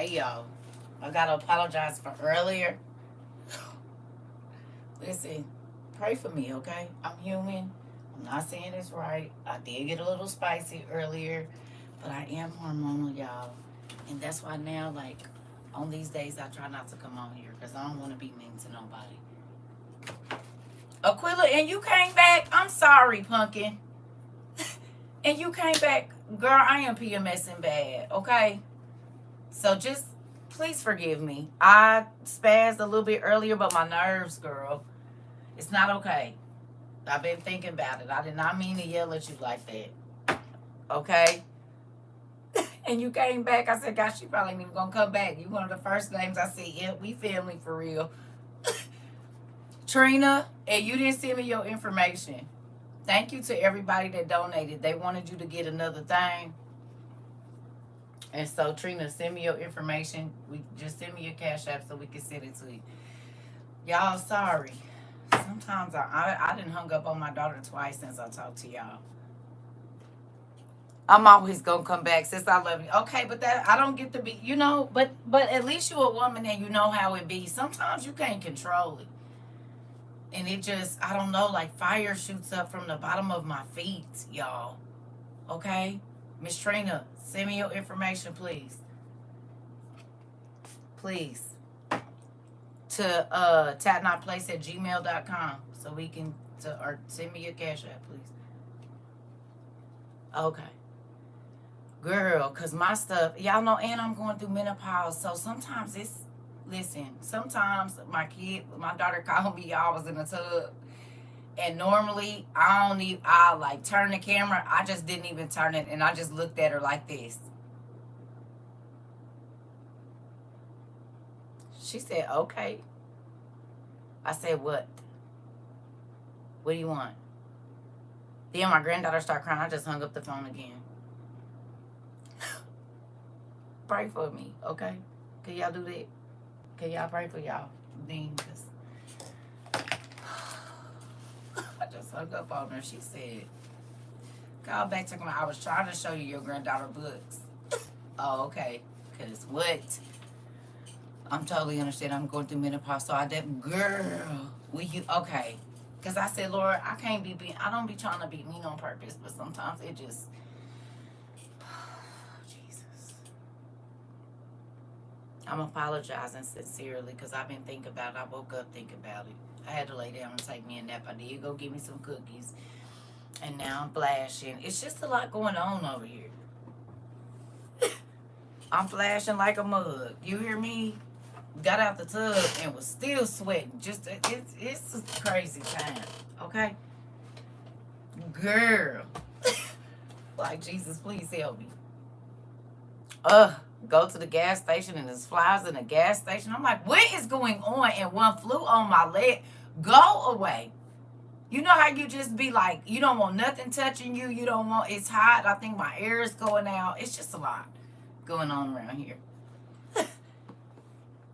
Hey y'all, I gotta apologize for earlier. Listen, pray for me, okay? I'm human. I'm not saying it's right. I did get a little spicy earlier, but I am hormonal, y'all. And that's why now, like, on these days, I try not to come on here because I don't want to be mean to nobody. Aquila, and you came back? I'm sorry, Pumpkin. And you came back. Girl, I am PMSing bad, okay? So just please forgive me. I spazzed a little bit earlier, but my nerves, girl, it's not okay. I've been thinking about it. I did not mean to yell at you like that. Okay? And you came back. I said, gosh, she probably ain't even gonna come back. You one of the first names I said, yeah, we family for real. Trina, and you didn't send me your information. Thank you to everybody that donated. They wanted you to get another thing. And so, Trina, send me your information. We just send me your cash app so we can send it to you. Y'all, sorry. Sometimes I didn't hung up on my daughter twice since I talked to y'all. I'm always gonna come back since I love you. Okay, but that I don't get to be, but at least you a woman and you know how it be. Sometimes you can't control it. And it just, I don't know, like fire shoots up from the bottom of my feet, y'all. Okay? Miss Trina, send me your information, please. Please. To tatnotplace@gmail.com so we can, or send me your cash app, please. Okay. Girl, because my stuff, y'all know, and I'm going through menopause, so sometimes sometimes my daughter called me, y'all was in the tub, and normally I like turn the camera, I just didn't even turn it, and I just looked at her like this. She said, okay. I said, what? What do you want? Then my granddaughter started crying. I just hung up the phone again. Pray for me, okay? Can y'all do that? Can y'all pray for y'all? Then, because I just hung up on her. She said, call back to me. I was trying to show you your granddaughter books. Oh, okay. Because what? I'm totally understand. I'm going through menopause, so girl, okay. Because I said, Lord, I don't be trying to be mean on purpose, but sometimes it just, Jesus. I'm apologizing sincerely because I've been thinking about it. I woke up thinking about it. I had to lay down and take me a nap. I did go get me some cookies. And now I'm flashing. It's just a lot going on over here. I'm flashing like a mug. You hear me? Got out the tub and was still sweating. Just it's a crazy time, okay? Girl. Like, Jesus, please help me. Go to the gas station and there's flies in the gas station. I'm like, what is going on? And one flew on my leg. Go away. You know how you just be like, you don't want nothing touching you. You don't want, it's hot. I think my air is going out. It's just a lot going on around here.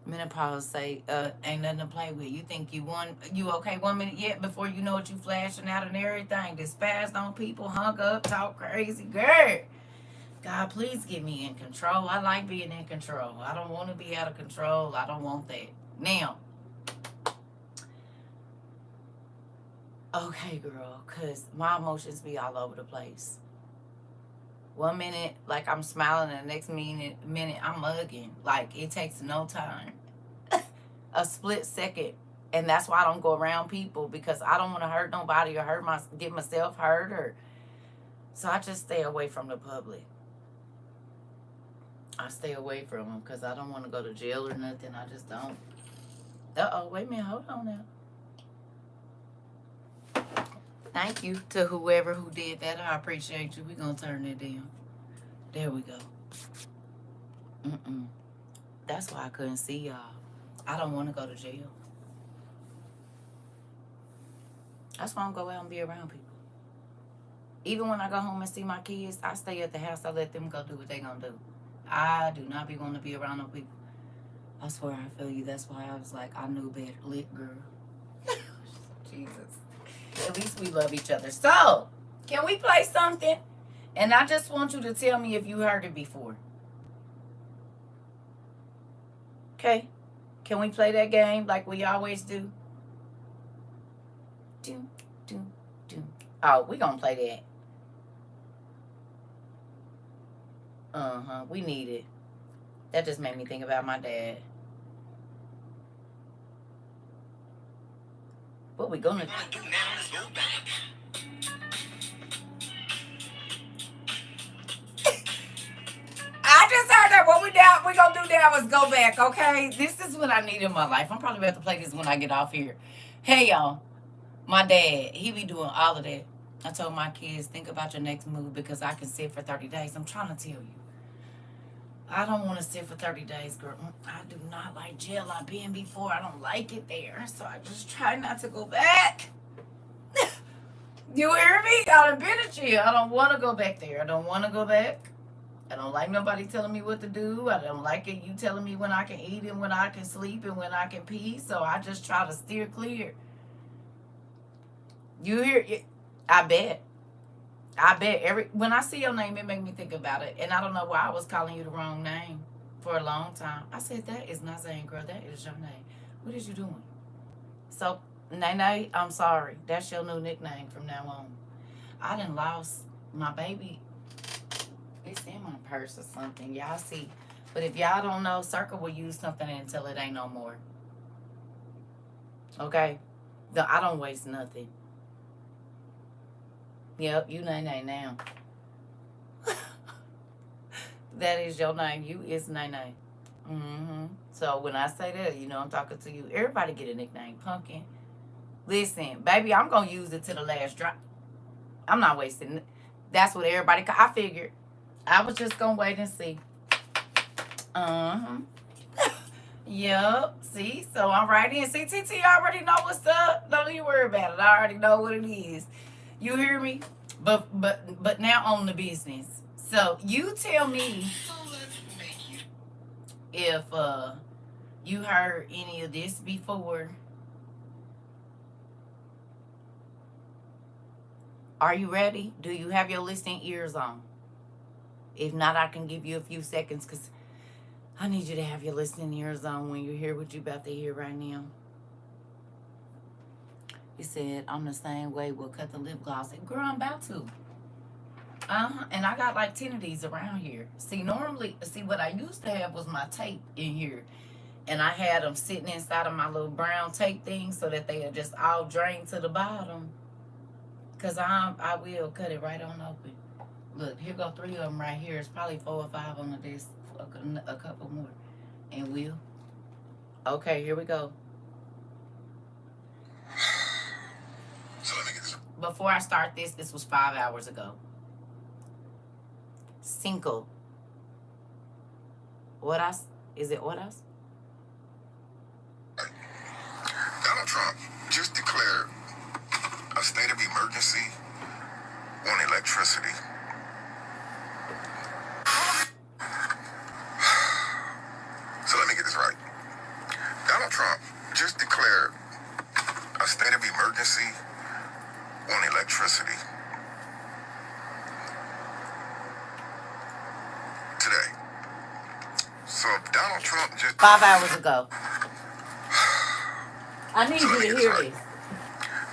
Menopause say, ain't nothing to play with. You think you okay 1 minute yet before you know what you flashing out and everything. Despised on people, hung up, talk crazy. Girl, God, please get me in control. I like being in control. I don't want to be out of control. I don't want that. Now, okay, girl, because my emotions be all over the place. 1 minute, like I'm smiling, and the next minute I'm mugging. Like, it takes no time. A split second. And that's why I don't go around people, because I don't want to hurt nobody or get myself hurt. So I just stay away from the public. I stay away from them because I don't want to go to jail or nothing. I just don't. Uh-oh, wait a minute. Hold on now. Thank you to whoever who did that. I appreciate you. We're going to turn it down. There we go. That's why I couldn't see y'all. I don't want to go to jail. That's why I don't go out and be around people. Even when I go home and see my kids, I stay at the house. I let them go do what they going to do. I do not want to be around no people. I swear I feel you. That's why I was like, I knew better. Lit girl. Jesus. At least we love each other. So, can we play something? And I just want you to tell me if you heard it before. Okay. Can we play that game like we always do? Do, do, do. Oh, we gonna play that. Uh-huh. We need it. That just made me think about my dad. What we gonna do now is go back. I just heard that what we gonna do now is go back, okay? This is what I need in my life. I'm probably about to play this when I get off here. Hey y'all, my dad, he be doing all of that. I told my kids, think about your next move because I can sit for 30 days. I'm trying to tell you. I don't want to sit for 30 days, girl. I do not like jail. I've been before. I don't like it there. So I just try not to go back. You hear me? I done been to jail. I don't want to go back there. I don't want to go back. I don't like nobody telling me what to do. I don't like it. You telling me when I can eat and when I can sleep and when I can pee. So I just try to steer clear. You hear it? I bet. When I see your name, it make me think about it. And I don't know why I was calling you the wrong name for a long time. I said, that is not saying, girl, that is your name. What is you doing? So, Nene, I'm sorry. That's your new nickname from now on. I done lost my baby. It's in my purse or something. Y'all see. But if y'all don't know, CERCA will use something until it ain't no more. Okay? I don't waste nothing. Yep, you Nene now. That is your name. You is Nene. So when I say that, you know I'm talking to you. Everybody get a nickname. Pumpkin. Listen, baby, I'm going to use it to the last drop. I'm not wasting it. That's what everybody... I figured. I was just going to wait and see. Yep. See? So I'm right in. See, TT already know what's up. Don't you worry about it. I already know what it is. You hear me? But now on the business. So you tell me if you heard any of this before. Are you ready? Do you have your listening ears on? If not, I can give you a few seconds because I need you to have your listening ears on when you hear what you about to hear right now. He said, I'm the same way. We'll cut the lip gloss. And girl, I'm about to. And I got like 10 of these around here. See, what I used to have was my tape in here. And I had them sitting inside of my little brown tape thing so that they are just all drained to the bottom. Because I will cut it right on open. Look, here go 3 of them right here. It's probably 4 or 5 on the disc. A couple more. And we'll. Okay, here we go. So let me get this. Before I start this was 5 hours ago. Cinco. Horas? Is it horas? Donald Trump just declared a state of emergency on electricity. So let me get this right. Donald Trump just declared a state of emergency on electricity. Today. So Donald Trump just... 5 hours ago. I need you to hear this.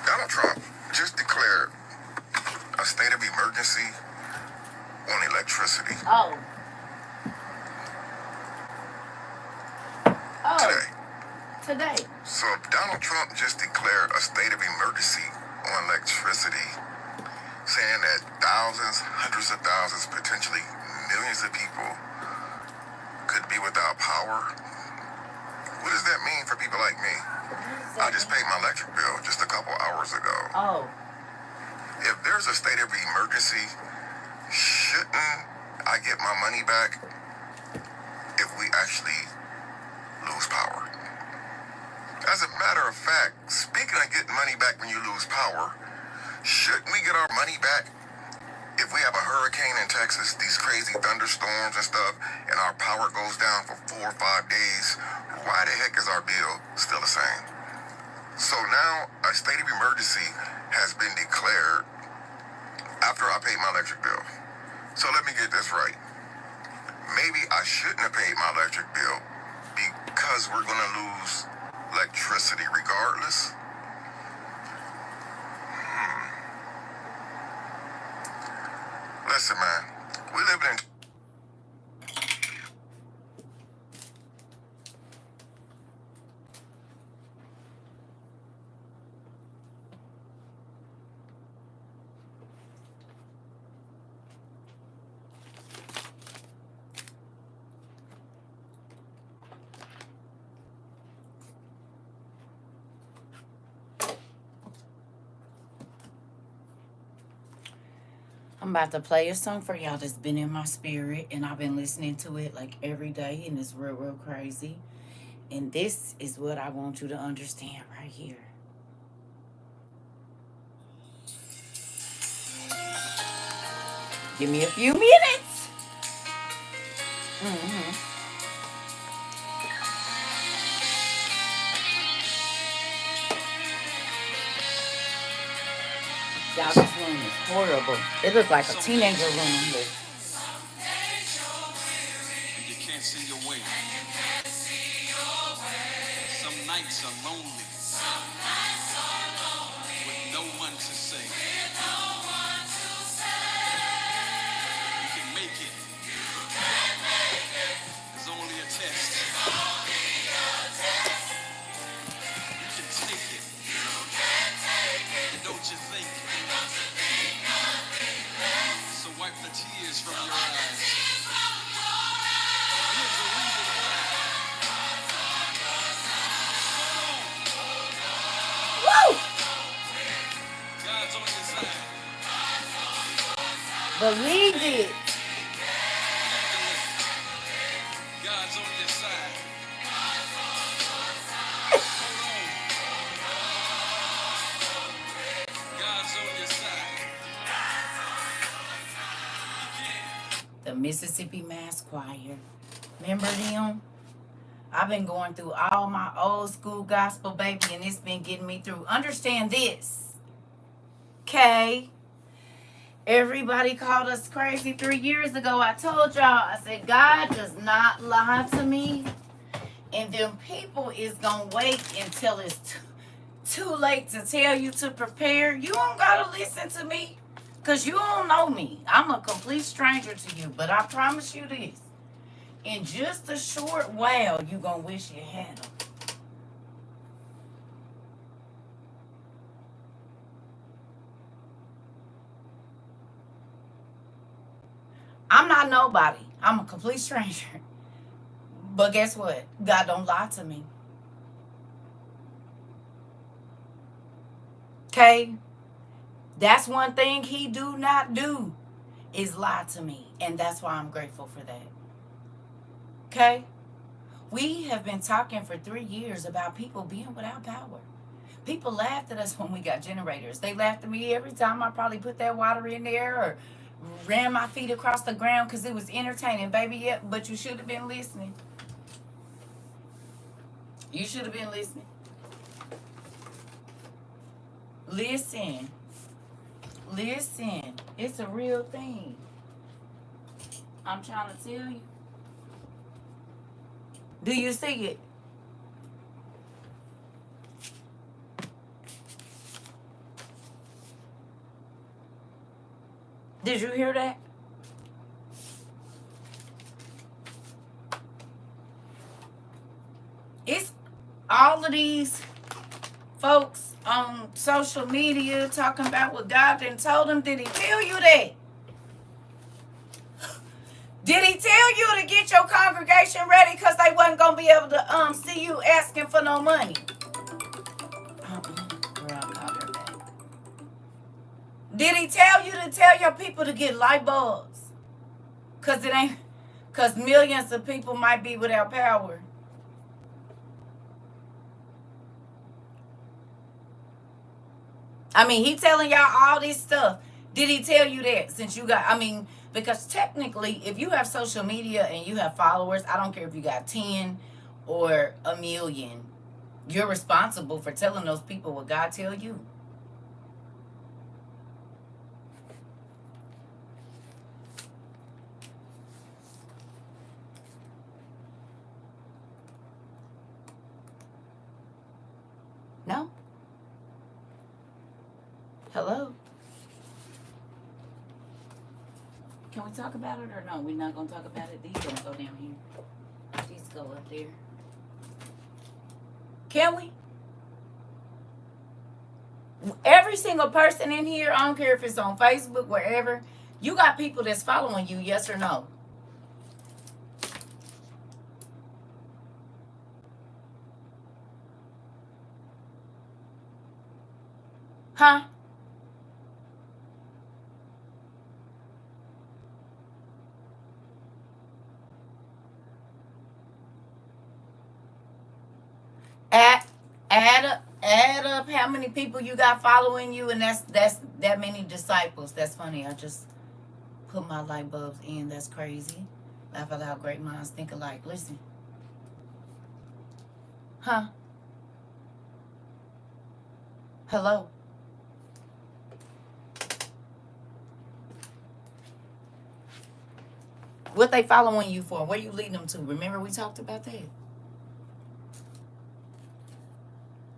Donald Trump just declared a state of emergency on electricity. Oh. Today. So Donald Trump just declared a state of emergency on electricity, saying that thousands, hundreds of thousands, potentially millions of people could be without power. What does that mean for people like me? I just paid my electric bill just a couple hours ago. Oh. If there's a state of emergency, shouldn't I get my money back if we actually lose power? As a matter of fact, speaking of getting money back when you lose power, shouldn't we get our money back if we have a hurricane in Texas, these crazy thunderstorms and stuff, and our power goes down for 4 or 5 days? Why the heck is our bill still the same? So now a state of emergency has been declared after I paid my electric bill. So let me get this right. Maybe I shouldn't have paid my electric bill because we're going to lose electricity regardless? Listen, man, we live in... I'm about to play a song for y'all that's been in my spirit, and I've been listening to it like every day, and it's real, real crazy. And this is what I want you to understand right here. Give me a few minutes. Y'all, this room is horrible. It looks like a teenager room. You can't see your way. Some nights are lonely with no one to say. You can make it. It's only a test. You can take it. And don't you think? So wipe the tears from your eyes. Here's the reason why. Woo! God's on your side. Believe it. God's on your side. God's on your side. The Mississippi Mass Choir. Remember them? I've been going through all my old school gospel, baby, and it's been getting me through. Understand this. Okay? Everybody called us crazy 3 years ago. I told y'all, I said, God does not lie to me. And them people is going to wait until it's too late to tell you to prepare. You don't got to listen to me because you don't know me. I'm a complete stranger to you. But I promise you this. In just a short while, you're going to wish you had them. I'm not nobody. I'm a complete stranger. But guess what? God don't lie to me. Okay? That's one thing he do not do is lie to me. And that's why I'm grateful for that. Okay? We have been talking for 3 years about people being without power. People laughed at us when we got generators. They laughed at me every time I probably put that water in there or ran my feet across the ground because it was entertaining, baby. Yeah, but you should have been listening. You should have been listening. Listen. Listen. It's a real thing. I'm trying to tell you. Do you see it? Did you hear that? It's all of these folks on social media talking about what God done told them. Did he tell you that? Did he tell you to get your congregation ready because they wasn't going to be able to see you asking for no money? Girl, I'll call her back. Did he tell you to tell your people to get light bulbs? Because millions of people might be without power. I mean, he telling y'all all this stuff. Did he tell you that since you got, because technically, if you have social media and you have followers, I don't care if you got 10 or a million, you're responsible for telling those people what God tell you. Hello? Can we talk about it or no? We're not going to talk about it. These don't go down here. These go up there. Can we? Every single person in here, I don't care if it's on Facebook, wherever, you got people that's following you, yes or no? Huh? Add up how many people you got following you, and that's that many disciples. That's funny. I just put my light bulbs in. That's crazy. Laugh aloud, great minds think alike. Listen. Huh? Hello? What they following you for? Where you leading them to? Remember we talked about that?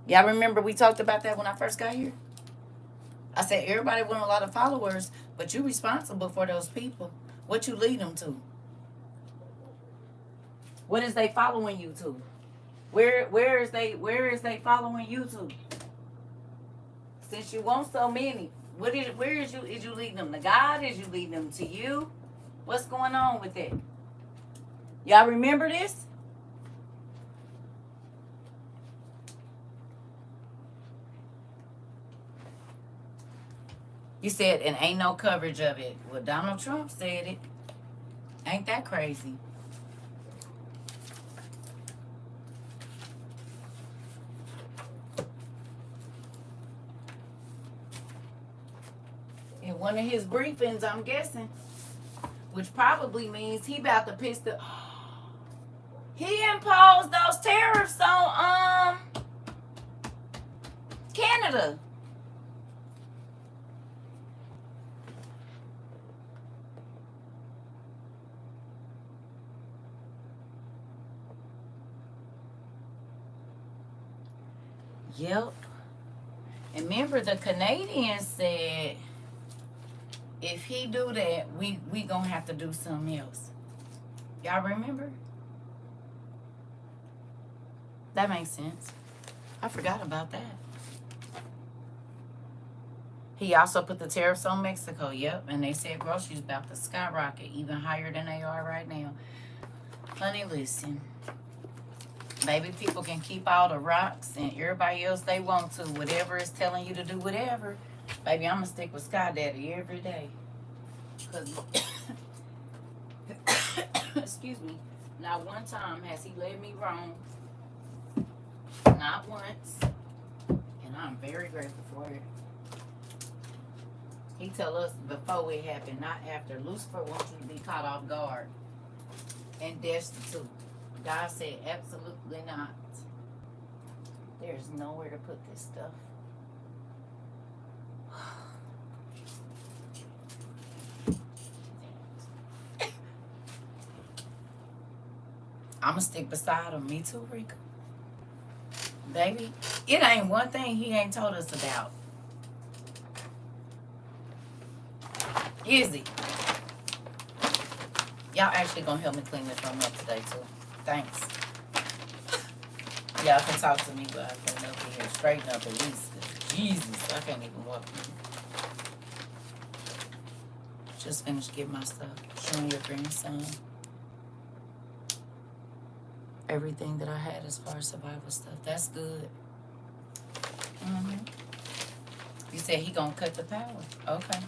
Y'all remember we talked about that when I first got here? I said everybody want a lot of followers, but you responsible for those people. What you lead them to? What is they following you to? Where is they following you to? Since you want so many, where is you leading them to God? Is you leading them to you? What's going on with it? Y'all remember this? You said, and ain't no coverage of it. Well, Donald Trump said it. Ain't that crazy? In one of his briefings, I'm guessing, which probably means he about to piss the... He imposed those tariffs on Canada. Yep. And remember, the Canadians said, if he do that, we gonna have to do something else. Y'all remember? That makes sense. I forgot about that. He also put the tariffs on Mexico. Yep. And they said groceries about to skyrocket even higher than they are right now. Honey, listen. Maybe people can keep all the rocks and everybody else they want to. Whatever is telling you to do whatever. Baby, I'm going to stick with Sky Daddy every day. Because, excuse me, not one time has he led me wrong. Not once. And I'm very grateful for it. He tell us before it happened, not after. Lucifer wants you to be caught off guard and destitute. God said, absolutely not. There's nowhere to put this stuff. I'm going to stick beside him. Me too, Rika. Baby, it ain't one thing he ain't told us about. Is he? Y'all actually going to help me clean this room up today, too. Thanks. Y'all can talk to me, but I clean up in here. Straighten up at least. Jesus, I can't even walk in. Just finished getting my stuff. Showing your grandson everything that I had as far as survival stuff. That's good. You said he gonna cut the power. Okay.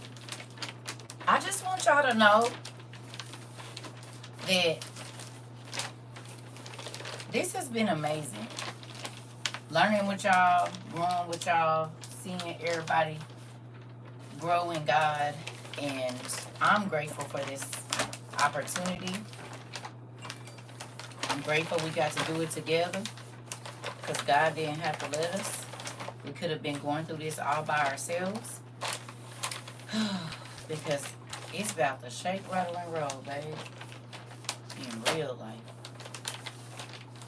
I just want y'all to know that this has been amazing. Learning with y'all, growing with y'all, seeing everybody grow in God. And I'm grateful for this opportunity. I'm grateful we got to do it together because God didn't have to let us. We could have been going through this all by ourselves because it's about to shake, rattle, and roll, baby, in real life.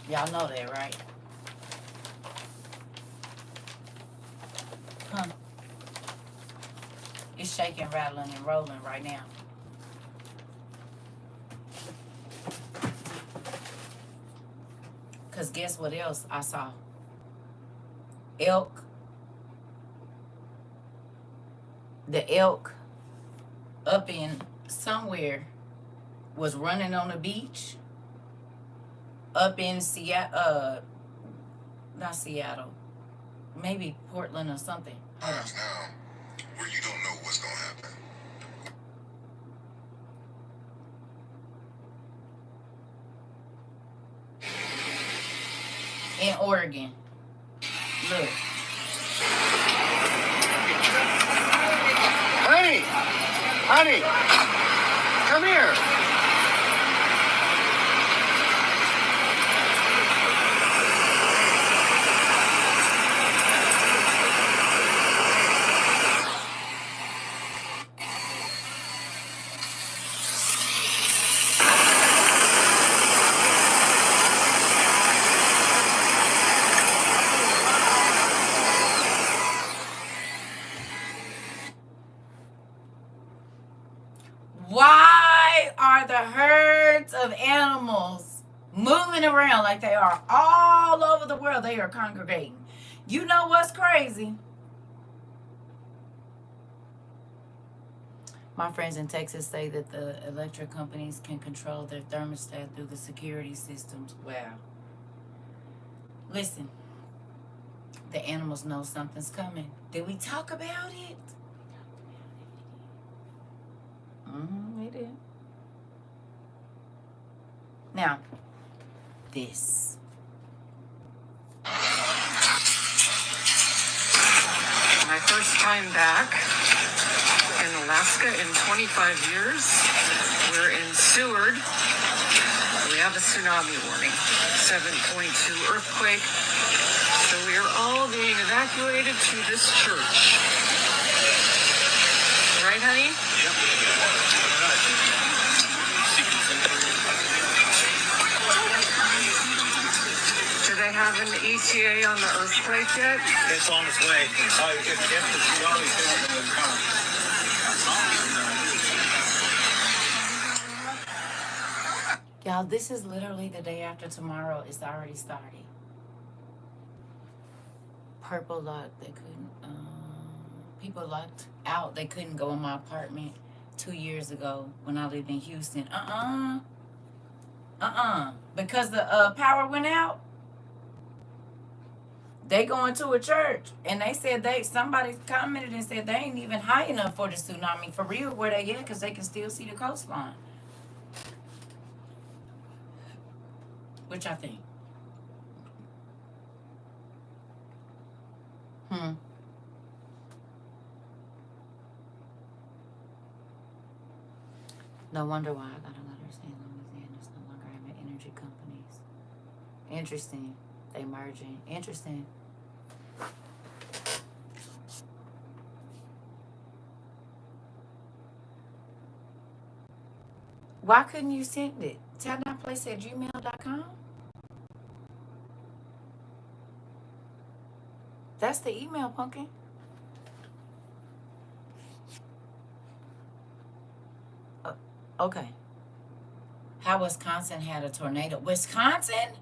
Y'all know that, right? Huh? It's shaking, rattling, and rolling right now. Because guess what else I saw? Elk. The elk up in somewhere was running on the beach up in Seattle, not Seattle, maybe Portland or something. Times now where you don't know what's gonna happen. In Oregon. Look. Honey, come here. Why are the herds of animals moving around like they are all over the world? They are congregating. You know what's crazy? My friends in Texas say that the electric companies can control their thermostat through the security systems. Wow. Listen, the animals know something's coming. Did we talk about it? We did. Now, this. My first time back in Alaska in 25 years. We're in Seward. We have a tsunami warning, 7.2 earthquake. So we are all being evacuated to this church. Right, honey? Do they have an ETA on the earthquake yet? It's on its way. If the tsunami is coming. Y'all, this is literally the day after tomorrow. It's already starting. Purple lock. They couldn't. People locked out. They couldn't go in my apartment 2 years ago when I lived in Houston. Because the power went out. They going to a church, and they said somebody commented and said they ain't even high enough for the tsunami for real where they at, because they can still see the coastline. Which I think. No wonder why I got a letter saying Louisiana's no longer having energy companies. Interesting. They merging. Interesting. Why couldn't you send it? Tellthatplace@gmail.com? That's the email, Pumpkin. Okay. How Wisconsin had a tornado. Wisconsin?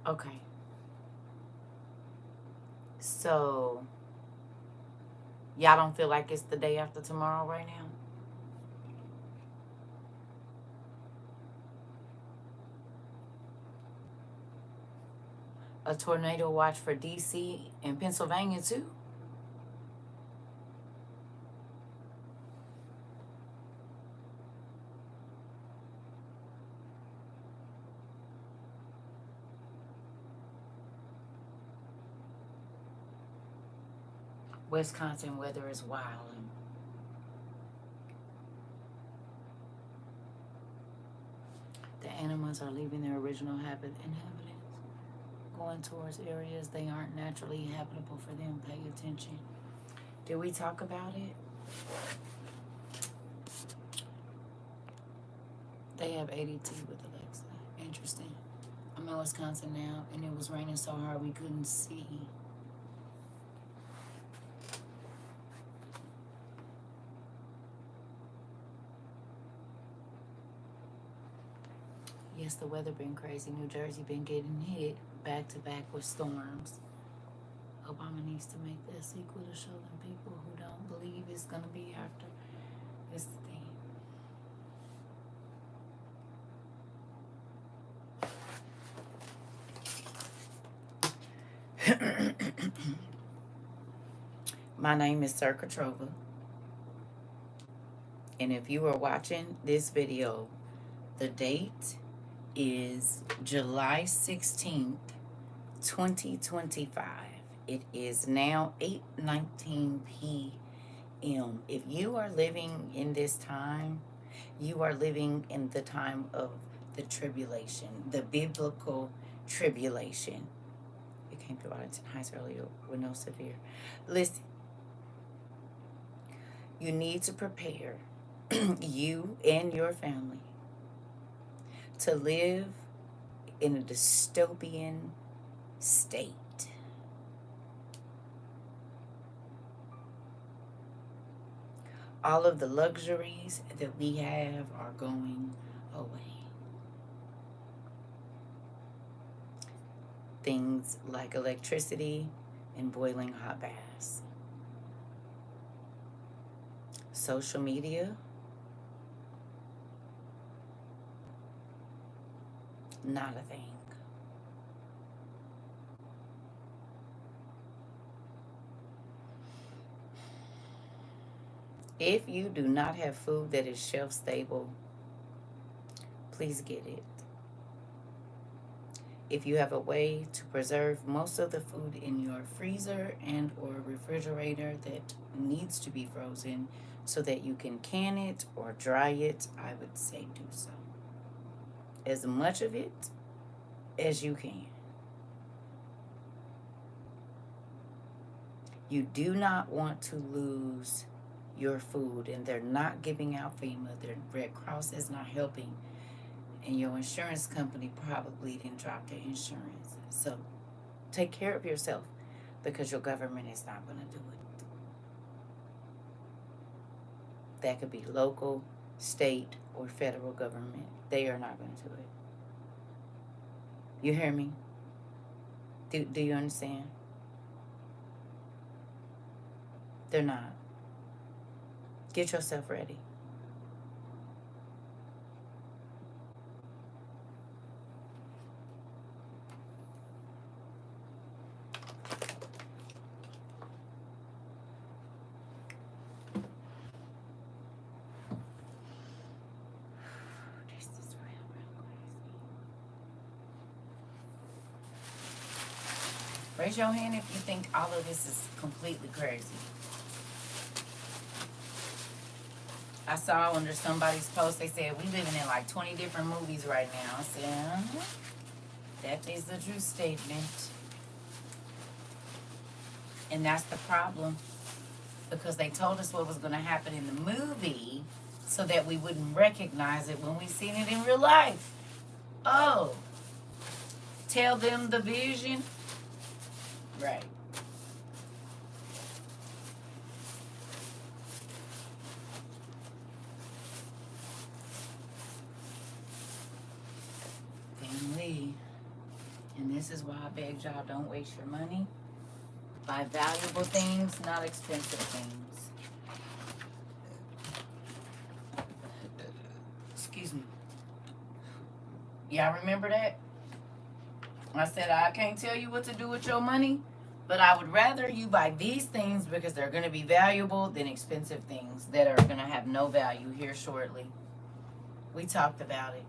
Okay. So, y'all don't feel like it's the day after tomorrow right now? A tornado watch for D.C. and Pennsylvania too? Wisconsin weather is wild. The animals are leaving their original inhabitants, going towards areas they aren't naturally habitable for them. Pay attention. Did we talk about it? They have ADT with Alexa. Interesting. I'm in Wisconsin now, and it was raining so hard we couldn't see. Yes, the weather been crazy. New Jersey been getting hit back to back with storms. Obama needs to make that sequel to show them people who don't believe it's gonna be after this thing. My name is CERCA TROVA. And if you are watching this video, the date is July 16th, 2025. It is now 8:19 p.m. If you are living in this time, you are living in the time of the tribulation, the biblical tribulation. It came through Arlington Heights earlier with no severe. Listen, you need to prepare you and your family to live in a dystopian state. All of the luxuries that we have are going away. Things like electricity and boiling hot baths. Social media, not a thing. If you do not have food that is shelf stable, please get it. If you have a way to preserve most of the food in your freezer and or refrigerator that needs to be frozen so that you can can it or dry it, I would say do so. As much of it as you can. You do not want to lose your food, and they're not giving out FEMA. Their Red Cross is not helping, and your insurance company probably didn't drop their insurance. So take care of yourself, because your government is not going to do it. That could be local, state, or federal government. They are not going to do it. You hear me? Do you understand? They're not. Get yourself ready. This is real crazy. Raise your hand if you think all of this is completely crazy. I saw under somebody's post, they said, we living in like 20 different movies right now. I said, that is the true statement. And that's the problem. Because they told us what was going to happen in the movie so that we wouldn't recognize it when we seen it in real life. Oh. Tell them the vision. Right. And this is why I beg y'all, don't waste your money. Buy valuable things, not expensive things. Excuse me. Y'all remember that? I said I can't tell you what to do with your money, but I would rather you buy these things because they're going to be valuable than expensive things that are going to have no value here shortly. We talked about it.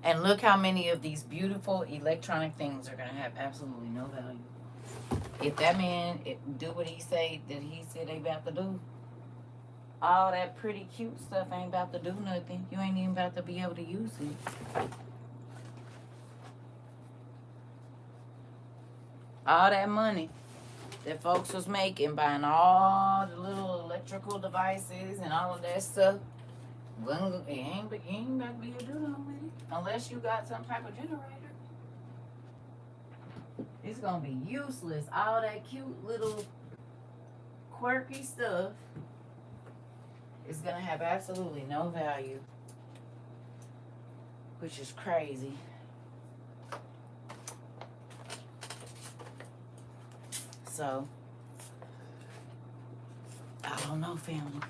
And look how many of these beautiful electronic things are going to have absolutely no value. If that man do what he said they about to do, all that pretty cute stuff ain't about to do nothing. You ain't even about to be able to use it. All that money that folks was making, buying all the little electrical devices and all of that stuff, well, you ain't about to be able to do nothing with it unless you got some type of generator. It's gonna be useless. All that cute little quirky stuff is gonna have absolutely no value, which is crazy. So, I don't know, family.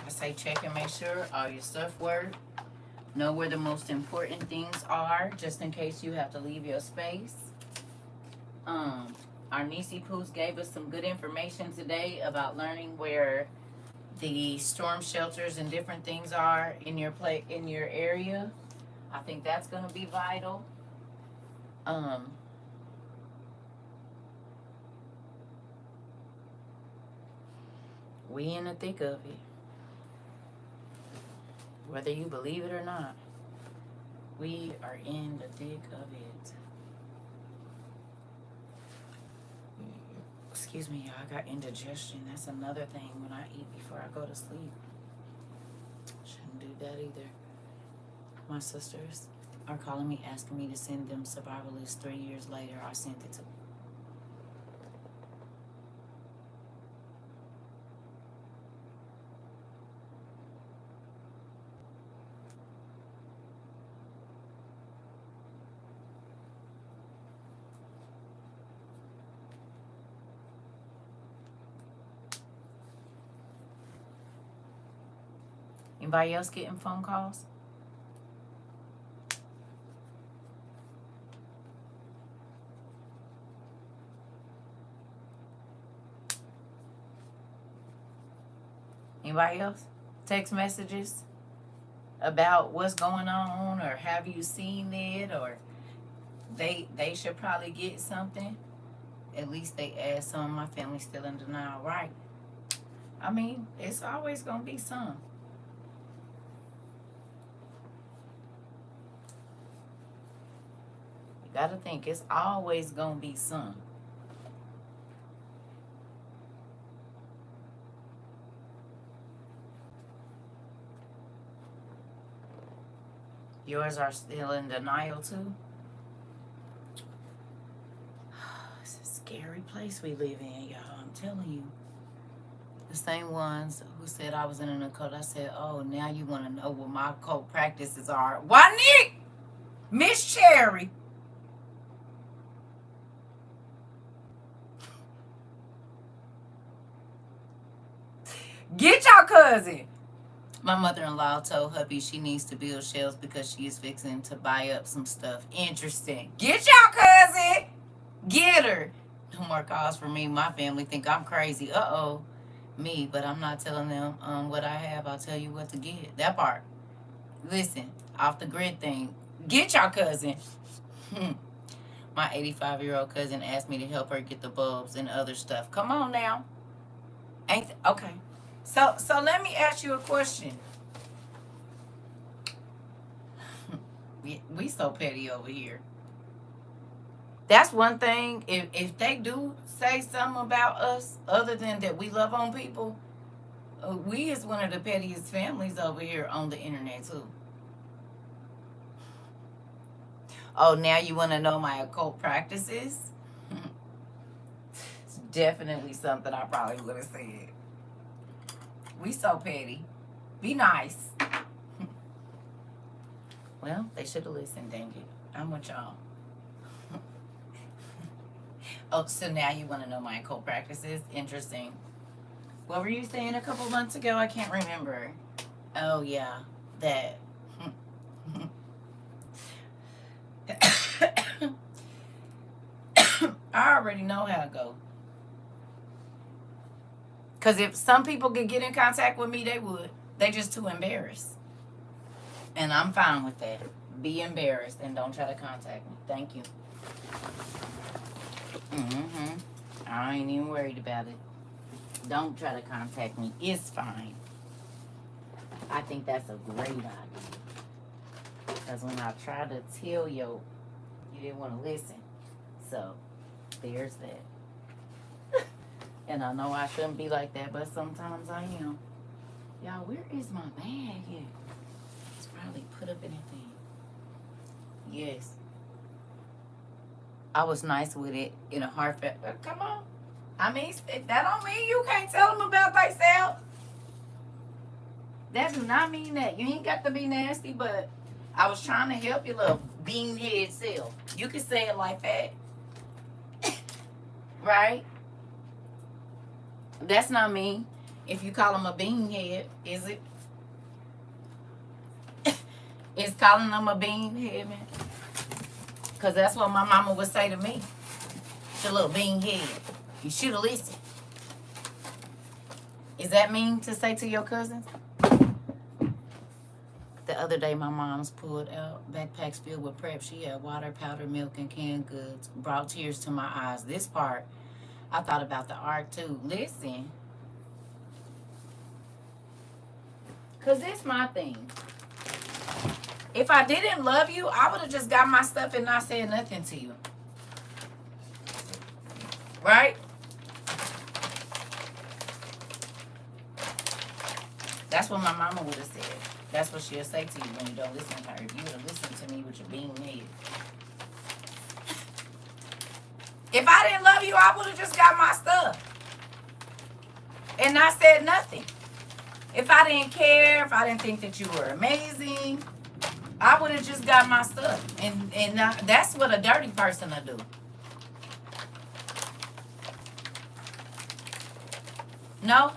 I say check and make sure all your stuff work. Know where the most important things are, just in case you have to leave your space. Our Nisi Poos gave us some good information today about learning where the storm shelters and different things are in your area. I think that's gonna be vital. We in the thick of it. Whether you believe it or not, we are in the thick of it. Excuse me, y'all, I got indigestion. That's another thing when I eat before I go to sleep. Shouldn't do that either. My sisters are calling me, asking me to send them Survivalists 3 years later. I sent it to them. Anybody else getting phone calls? Anybody else? Text messages about what's going on, or have you seen it, or they should probably get something. At least they asked. Some of my family's still in denial, right? I mean, it's always gonna be some. You gotta think, it's always gonna be some. Yours are still in denial too? It's a scary place we live in, y'all. I'm telling you. The same ones who said I was in an occult, I said, oh, now you want to know what my occult practices are. Why, Nick? Miss Cherry. Get your cousin. My mother-in-law told hubby she needs to build shelves because she is fixing to buy up some stuff. Interesting. Get your cousin. Get her. No more calls for me. My family think I'm crazy. Uh-oh. Me, but I'm not telling them what I have. I'll tell you what to get. That part. Listen, off the grid thing. Get your cousin. My 85-year-old cousin asked me to help her get the bulbs and other stuff. Come on now. Okay. So let me ask you a question. We so petty over here. That's one thing. If they do say something about us other than that we love on people, we is one of the pettiest families over here on the internet too. Oh, now you want to know my occult practices? It's definitely something I probably would have said. We so petty. Be nice. Well, they should have listened, dang it. I'm with y'all. Oh, so now you want to know my occult practices? Interesting. What were you saying a couple months ago? I can't remember. Oh, yeah. That. I already know how to go. Because if some people could get in contact with me, they would. They just too embarrassed. And I'm fine with that. Be embarrassed and don't try to contact me. Thank you. I ain't even worried about it. Don't try to contact me. It's fine. I think that's a great idea. Because when I tried to tell you, you didn't want to listen. So, there's that. And I know I shouldn't be like that, but sometimes I am. Y'all, where is my bag at? It's probably put up in that thing. Yes. I was nice with it in a heartfelt. Come on. I mean, that don't mean you can't tell them about thyself. That do not mean that. You ain't got to be nasty, but I was trying to help your little beanhead self. You can say it like that. Right? That's not me. If you call him a beanhead, is it? Is calling him a beanhead, man? Because that's what my mama would say to me. Your little beanhead. You should have listened. Is that mean to say to your cousins? The other day, my mom's pulled out backpacks filled with prep. She had water, powder, milk, and canned goods. Brought tears to my eyes. This part, I thought about the ark too. Listen. Because it's my thing. If I didn't love you, I would have just got my stuff and not said nothing to you. Right? That's what my mama would have said. That's what she'll say to you when you don't listen to her. If you would have listened to me with your bean head. If I didn't love you, I would have just got my stuff. And not said nothing. If I didn't care, if I didn't think that you were amazing, I would have just got my stuff. And that's what a dirty person will do. No?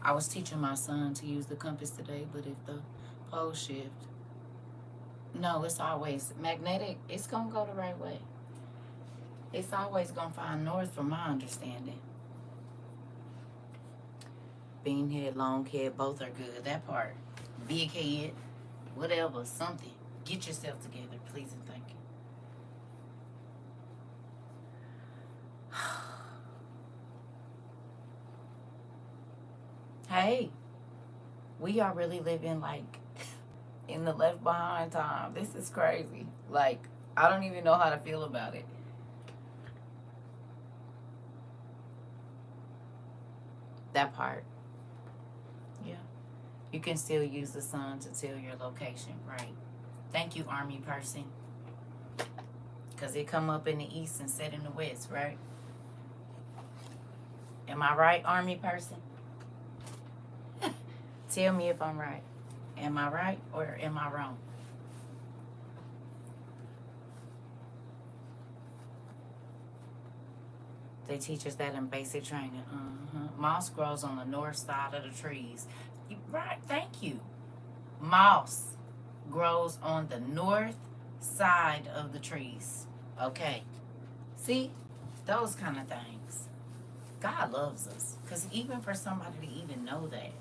I was teaching my son to use the compass today, but if the pole shift, no, it's always magnetic. It's going to go the right way. It's always going to find north from my understanding. Bean head, long head, both are good. That part. Big head, whatever, something. Get yourself together, please and thank you. Hey, we are really living like in the left behind time. This is crazy. Like, I don't even know how to feel about it. That part. Yeah. You can still use the sun to tell your location, right? Thank you, Army person. Because it come up in the east and set in the west, right? Am I right, Army person? Tell me if I'm right. Am I right or am I wrong? They teach us that in basic training. Moss grows on the north side of the trees. Right, thank you. Moss grows on the north side of the trees. Okay. See? Those kind of things. God loves us. Because even for somebody to even know that,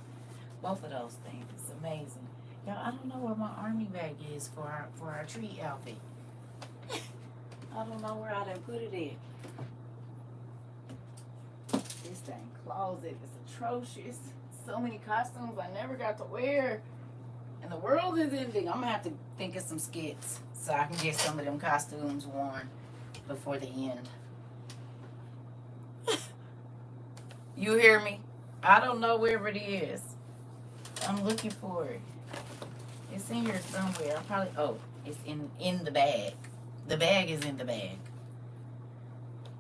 both of those things, it's amazing. Y'all, I don't know where my army bag is for our tree outfit. I don't know where I done put it in. This dang closet is atrocious. So many costumes I never got to wear. And the world is ending. I'm going to have to think of some skits so I can get some of them costumes worn before the end. You hear me? I don't know where it is. I'm looking for it. It's in here somewhere. It's in the bag. The bag is in the bag.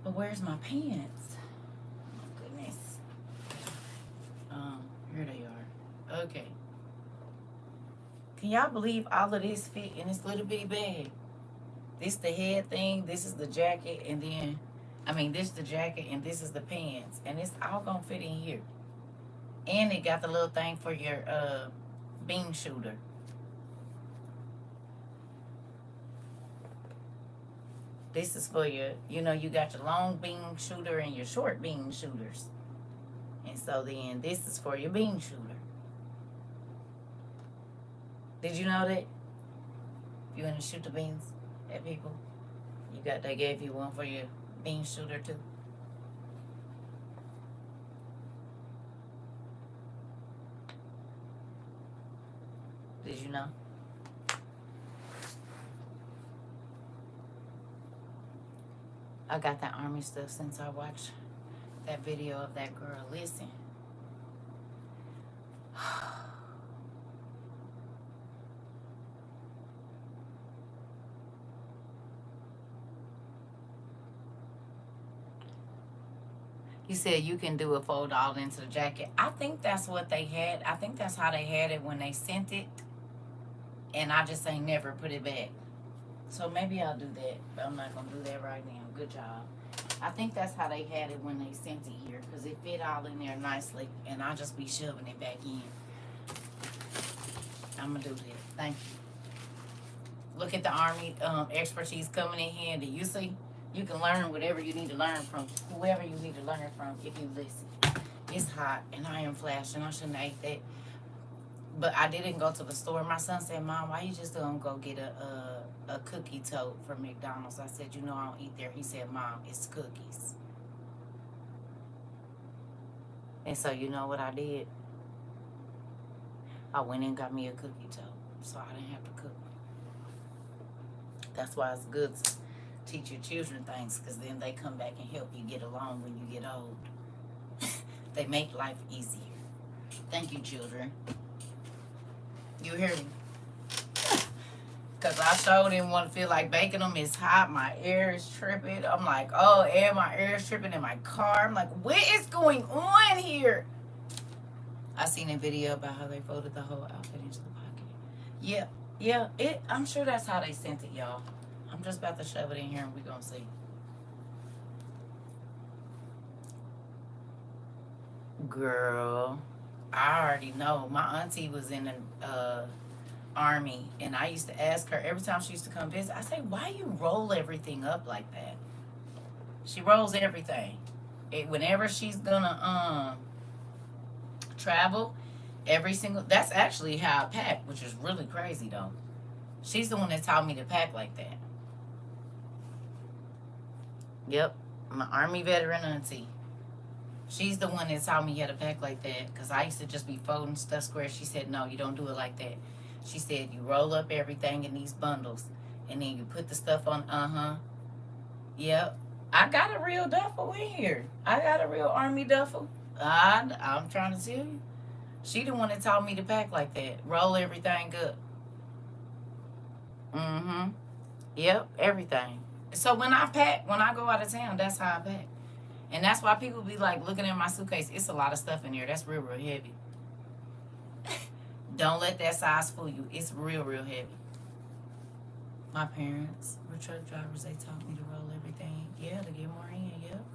But where's my pants? Oh, goodness. Here they are. Okay. Can y'all believe all of this fit in this little bitty bag? This the head thing, this is the jacket, and then, this is the jacket, and this is the pants. And it's all gonna fit in here. And it got the little thing for your bean shooter. This is for your, you got your long bean shooter and your short bean shooters. And so then this is for your bean shooter. Did you know that? You want to shoot the beans at people? They gave you one for your bean shooter too. Did you know? I got that Army stuff since I watched that video of that girl. Listen. You said you can do a fold all into the jacket. I think that's what they had. I think that's how they had it when they sent it. And I just ain't never put it back. So maybe I'll do that. But I'm not going to do that right now. Good job. I think that's how they had it when they sent it here. Because it fit all in there nicely. And I'll just be shoving it back in. I'm going to do that. Thank you. Look at the Army expertise coming in handy. You see? You can learn whatever you need to learn from whoever you need to learn from if you listen. It's hot and I am flashing. I shouldn't have ate that. But I didn't go to the store. My son said, Mom, why you just don't go get a cookie tote from McDonald's? I said, you know I don't eat there. He said, Mom, it's cookies. And so you know what I did? I went and got me a cookie tote so I didn't have to cook. That's why it's good to teach your children things, because then they come back and help you get along when you get old. They make life easier. Thank you, children. You hear me? Because I sure didn't want to feel like baking them. It's hot. My air is tripping. I'm like, oh, and my air is tripping in my car. I'm like, what is going on here? I seen a video about how they folded the whole outfit into the pocket. Yeah. I'm sure that's how they sent it, y'all. I'm just about to shove it in here and we're going to see. Girl, I already know. My auntie was in the Army, and I used to ask her every time she used to come visit, I say, why you roll everything up like that? She rolls everything. Whenever she's gonna travel, that's actually how I pack, which is really crazy though. She's the one that taught me to pack like that. Yep, my Army veteran auntie. She's the one that taught me how to pack like that, because I used to just be folding stuff square. She said, no, you don't do it like that. She said, you roll up everything in these bundles, and then you put the stuff on, Yep. I got a real duffel in here. I got a real Army duffel. I'm trying to tell you. She the one that taught me to pack like that. Roll everything up. Yep, everything. So when I go out of town, that's how I pack. And that's why people be like looking at my suitcase. It's a lot of stuff in there. That's real, real heavy. Don't let that size fool you. It's real, real heavy. My parents were truck drivers. They taught me to roll everything. Yeah, to get more in. Yep.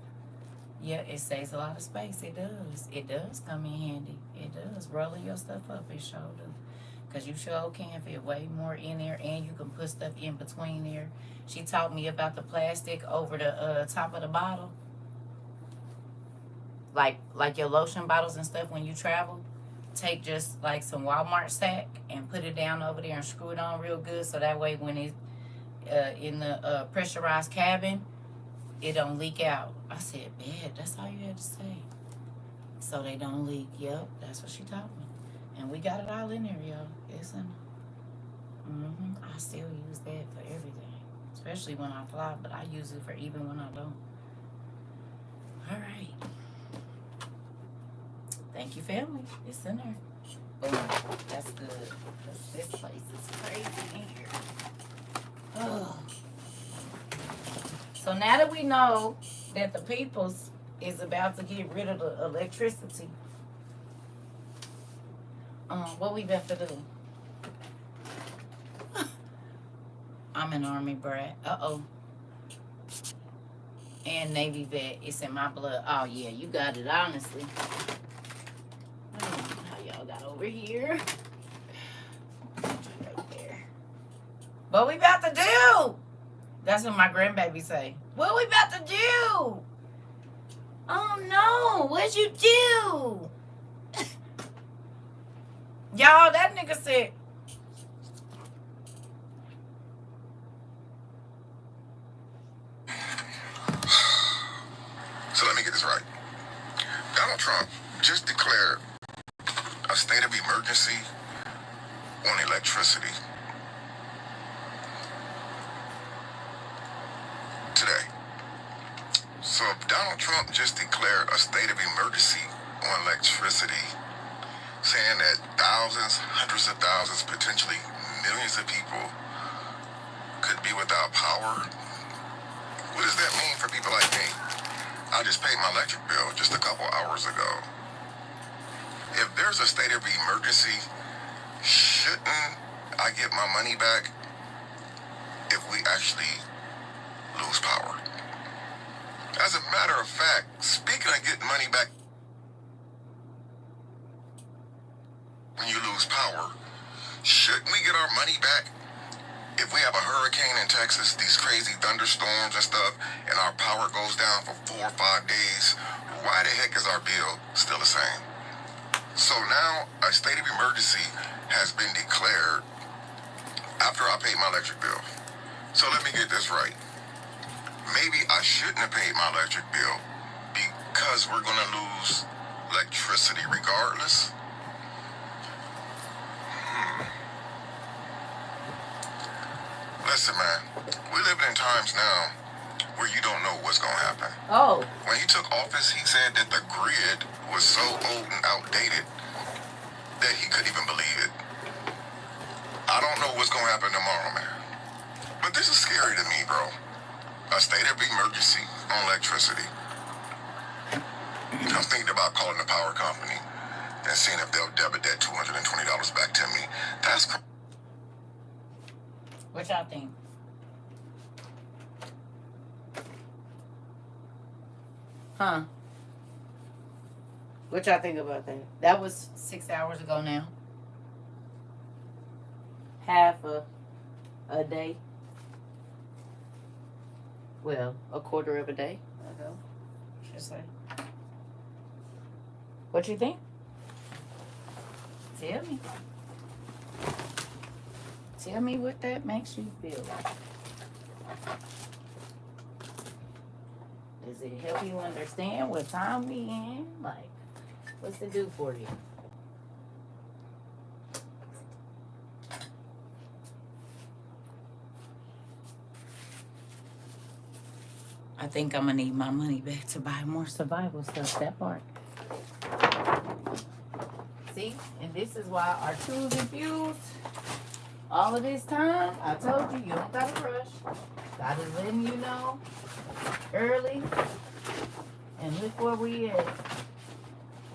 Yeah, it saves a lot of space. It does. It does come in handy. It does. Rolling your stuff up, it sure does. Because you sure can fit way more in there, and you can put stuff in between there. She taught me about the plastic over the top of the bottle. Like your lotion bottles and stuff when you travel. Take just like some Walmart sack and put it down over there and screw it on real good, so that way when it's in the pressurized cabin, it don't leak out. I said, "Bad, that's all you had to say." So they don't leak. Yep, that's what she taught me. And we got it all in there, y'all. It's in. I still use that for everything, especially when I fly, but I use it for even when I don't. All right. Thank you, family. It's in there. Boom. That's good. This place is crazy in here. Oh. So now that we know that the peoples is about to get rid of the electricity, what we about to do? I'm an Army brat. And Navy vet. It's in my blood. Oh yeah, you got it. Honestly. I don't know how y'all got over here. Right there. What we about to do? That's what my grandbaby say. What we about to do? Oh no, what'd you do? Y'all, that nigga said. Donald Trump just declared a state of emergency on electricity today. So if Donald Trump just declared a state of emergency on electricity, saying that thousands, hundreds of thousands, potentially millions of people could be without power, what does that mean for people like me? I just paid my electric bill just a couple hours ago. If there's a state of emergency, shouldn't I get my money back if we actually lose power? As a matter of fact, speaking of getting money back when you lose power, shouldn't we get our money back if we have a hurricane in Texas, these crazy thunderstorms and stuff, and our power goes down for 4 or 5 days? Why the heck is our bill still the same? So now a state of emergency has been declared after I paid my electric bill. So let me get this right. Maybe I shouldn't have paid my electric bill because we're going to lose electricity regardless. Listen, man, we live in times now where you don't know what's going to happen. Oh. When he took office, he said that the grid was so old and outdated that he couldn't even believe it. I don't know what's going to happen tomorrow, man. But this is scary to me, bro. A state of emergency on electricity. I'm thinking about calling the power company and seeing if they'll debit that $220 back to me. That's crazy. What y'all think? Huh? What y'all think about that? That was 6 hours ago now. Half a day. Well, a quarter of a day ago, I should say. What you think? Tell me. Tell me what that makes you feel like. Does it help you understand what time we in? Like, what's it do for you? I think I'm gonna need my money back to buy more survival stuff. That part. See? And this is why our tools and fuels, all of this time, I told you, you don't gotta rush. God is letting you know early. And look where we at.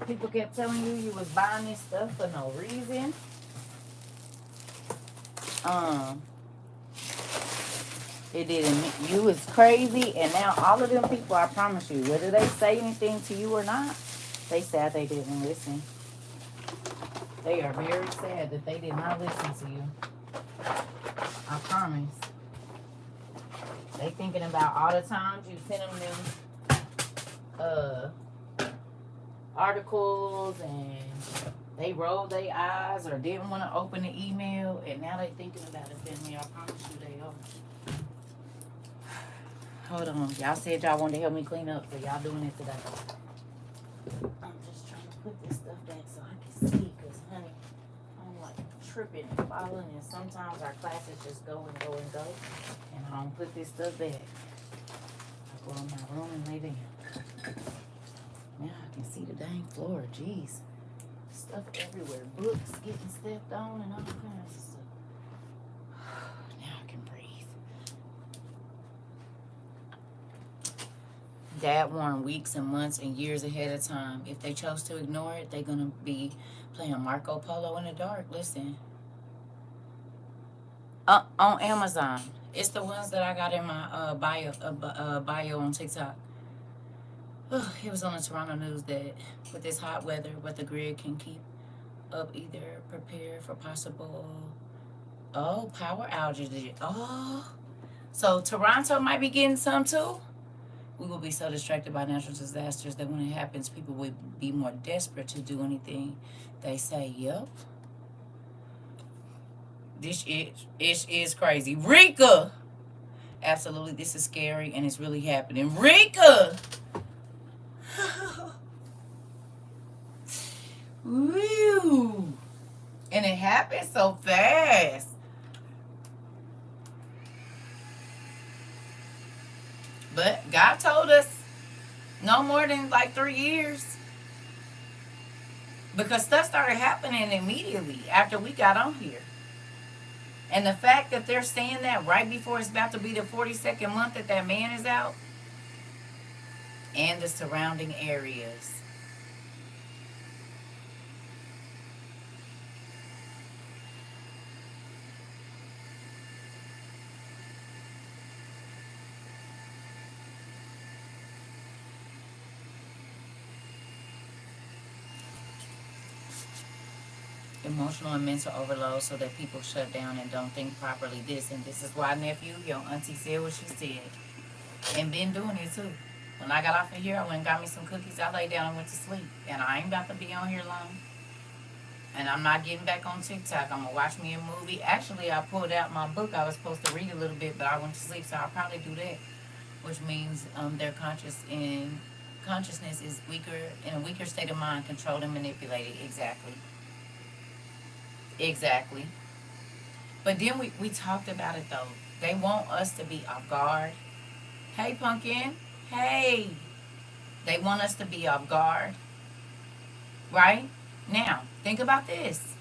People kept telling you you was buying this stuff for no reason. It didn't. You was crazy, and now all of them people, I promise you, whether they say anything to you or not, they sad they didn't listen. They are very sad that they did not listen to you. I promise. They thinking about all the times you sent them articles and they rolled their eyes or didn't want to open the email, and now they thinking about it, family. I promise you they are. Hold on. Y'all said y'all wanted to help me clean up, so y'all doing it today. I'm just trying to put this stuff back so I can see, because, honey, I'm like tripping and falling, and sometimes our classes just go and go and go, and I don't put this stuff back. I go in my room and lay down. Now I can see the dang floor. Jeez. Stuff everywhere. Books getting stepped on and all kinds of stuff. Now I can breathe. Dad warned weeks and months and years ahead of time. If they chose to ignore it, they're going to be playing Marco Polo in the dark. Listen. On Amazon. It's the ones that I got in my bio on TikTok. It was on the Toronto news that with this hot weather, what the grid can keep up, either prepare for possible power outages. So Toronto might be getting some too. We will be so distracted by natural disasters that when it happens, people will be more desperate to do anything. They say, yep. This is crazy. Rika! Absolutely, this is scary and it's really happening. Rika! Woo. And it happened so fast. But God told us no more than like 3 years. Because stuff started happening immediately after we got on here. And the fact that they're saying that right before it's about to be the 42nd month that that man is out, and the surrounding areas. Emotional and mental overload so that people shut down and don't think properly. This is why, nephew, your auntie said what she said. And been doing it too. When I got off of here, I went and got me some cookies. I laid down and went to sleep. And I ain't about to be on here long. And I'm not getting back on TikTok. I'm going to watch me a movie. Actually, I pulled out my book. I was supposed to read a little bit, but I went to sleep, so I'll probably do that. Which means their consciousness is weaker, in a weaker state of mind, controlled and manipulated. Exactly. But then we talked about it, though. They want us to be off guard. Hey, Pumpkin. Hey. They want us to be off guard. Right? Now, think about this.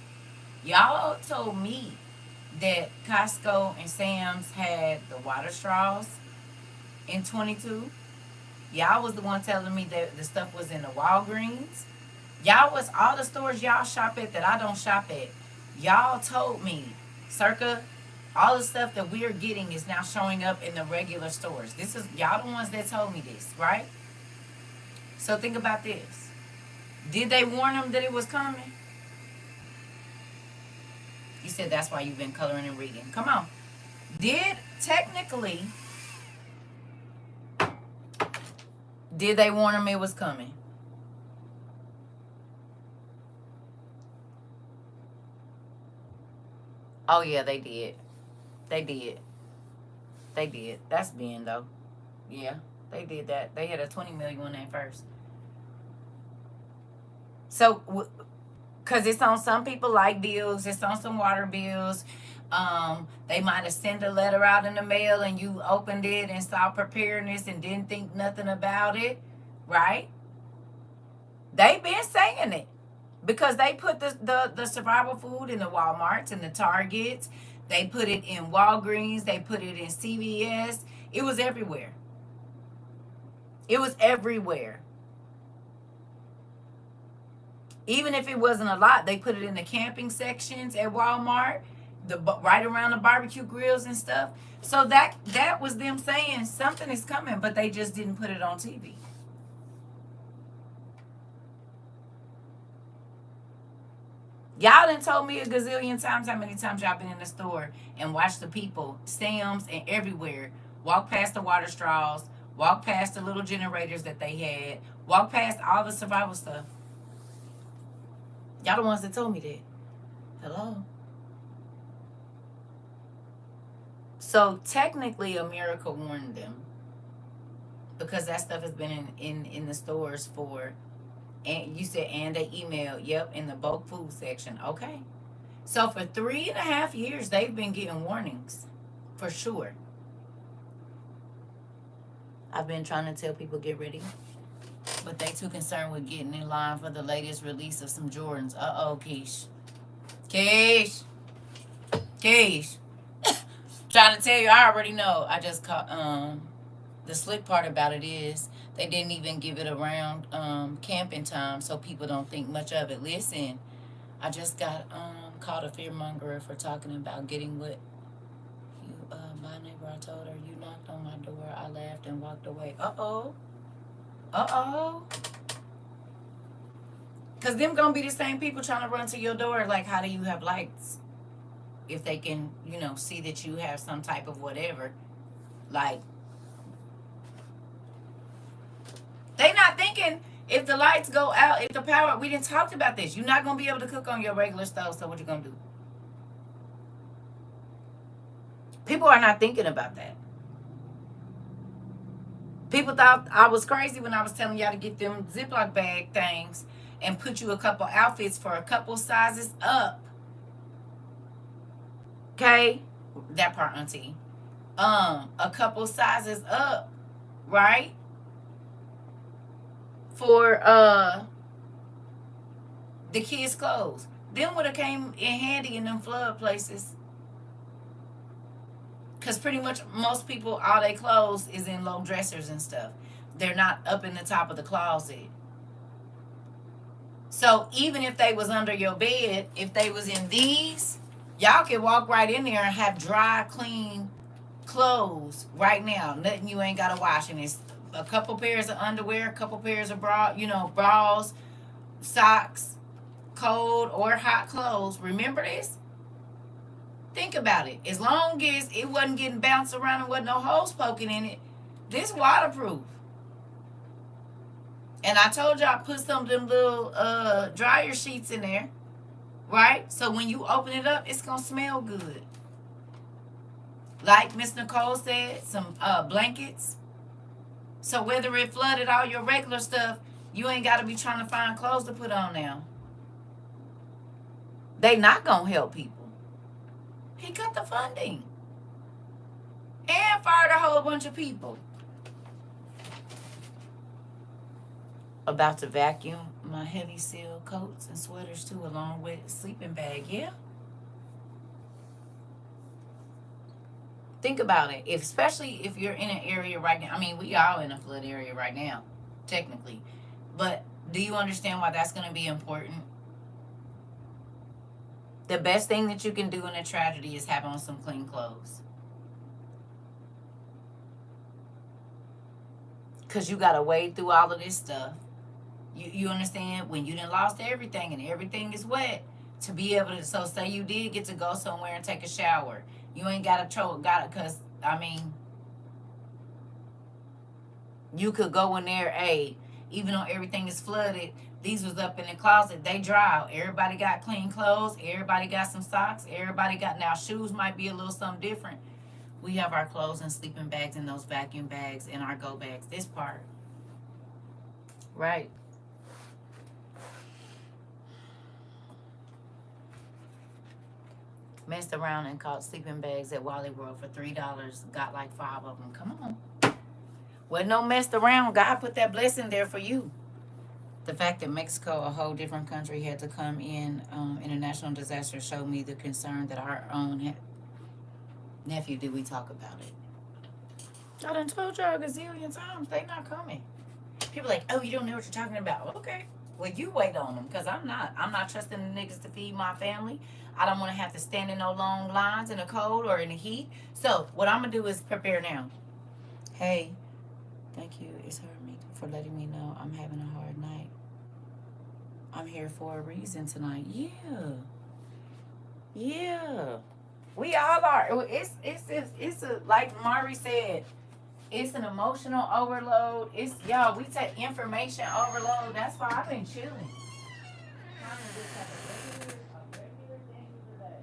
Y'all told me that Costco and Sam's had the water straws in 22. Y'all was the one telling me that the stuff was in the Walgreens. Y'all was all the stores y'all shop at that I don't shop at. Y'all told me, CERCA, all the stuff that we're getting is now showing up in the regular stores. This is y'all the ones that told me this, right? So think about this. Did they warn them that it was coming? You said that's why you've been coloring and reading. Come on. Did they warn them it was coming? Oh yeah, they did. They did. That's Ben though. Yeah, they did that. They had a 20 million one at first. So, because it's on some people light bills, it's on some water bills. They might have sent a letter out in the mail and you opened it and saw preparedness and didn't think nothing about it, right? They've been saying it because they put the survival food in the Walmarts and the Targets. They put it in Walgreens. They put it in CVS. It was everywhere. It was everywhere. Even if it wasn't a lot, they put it in the camping sections at Walmart, right around the barbecue grills and stuff. So that was them saying something is coming, but they just didn't put it on TV. Y'all done told me a gazillion times how many times y'all been in the store and watched the people, Sam's and everywhere, walk past the water straws, walk past the little generators that they had, walk past all the survival stuff. Y'all the ones that told me that. Hello? So technically America warned them because that stuff has been in the stores for, and you said, and they emailed, yep, in the bulk food section. Okay. So for 3.5 years, they've been getting warnings for sure. I've been trying to tell people get ready, but they too concerned with getting in line for the latest release of some Jordans. Uh-oh, Keish. Trying to tell you, I already know. I just caught, the slick part about it is they didn't even give it around camping time so people don't think much of it. Listen, I just got called a fearmonger for talking about getting what you, my neighbor, I told her, you knocked on my door. I laughed and walked away. Uh-oh. Because them going to be the same people trying to run to your door. Like, how do you have lights? If they can, see that you have some type of whatever. Like, they not thinking if the lights go out, if the power, we didn't talk about this. You're not going to be able to cook on your regular stove, so what you going to do? People are not thinking about that. People thought I was crazy when I was telling y'all to get them Ziploc bag things and put you a couple outfits for a couple sizes up. Okay? That part, auntie. A couple sizes up, right? For the kids' clothes. Them would have came in handy in them flood places. Because pretty much most people, all their clothes is in low dressers and stuff. They're not up in the top of the closet. So even if they was under your bed, if they was in these, y'all can walk right in there and have dry, clean clothes right now. Nothing you ain't gotta wash. And it's a couple pairs of underwear, a couple pairs of bras, socks, cold or hot clothes. Remember this? Think about it. As long as it wasn't getting bounced around and wasn't no holes poking in it, this waterproof. And I told y'all put some of them little dryer sheets in there, right? So when you open it up, it's gonna smell good. Like Miss Nicole said, some blankets. So whether it flooded all your regular stuff, you ain't gotta be trying to find clothes to put on now. They not gonna help people. He cut the funding and fired a whole bunch of people. About to vacuum my heavy seal coats and sweaters too, along with a sleeping bag. Yeah. Think about it. Especially if you're in an area right now. I mean, we all in a flood area right now, technically. But do you understand why that's going to be important? The best thing that you can do in a tragedy is have on some clean clothes. Because you got to wade through all of this stuff. You understand? When you done lost everything and everything is wet, to be able to, so say you did get to go somewhere and take a shower. You ain't got to because, I mean, you could go in there, hey, even though everything is flooded, these was up in the closet, they dry. Everybody got clean clothes. Everybody got some socks. Everybody got, now shoes might be a little something different. We have our clothes and sleeping bags and those vacuum bags and our go bags. This part. Right. Messed around and caught sleeping bags at Wally World for $3. Got like 5 of them. Come on. Wasn't no messed around. God put that blessing there for you. The fact that Mexico, a whole different country, had to come in international disaster showed me the concern that our own nephew, did we talk about it? I done told y'all a gazillion times, they not coming. People like, oh, you don't know what you're talking about. Okay. Well, you wait on them, because I'm not trusting the niggas to feed my family. I don't want to have to stand in no long lines in the cold or in the heat. So what I'm going to do is prepare now. Hey, thank you. It's her for letting me know I'm having a hard night. I'm here for a reason tonight. Yeah. We all are. It's a, like Mari said, it's an emotional overload. It's, y'all, we take information overload. That's why I've been chilling. Trying to just have a regular thing today.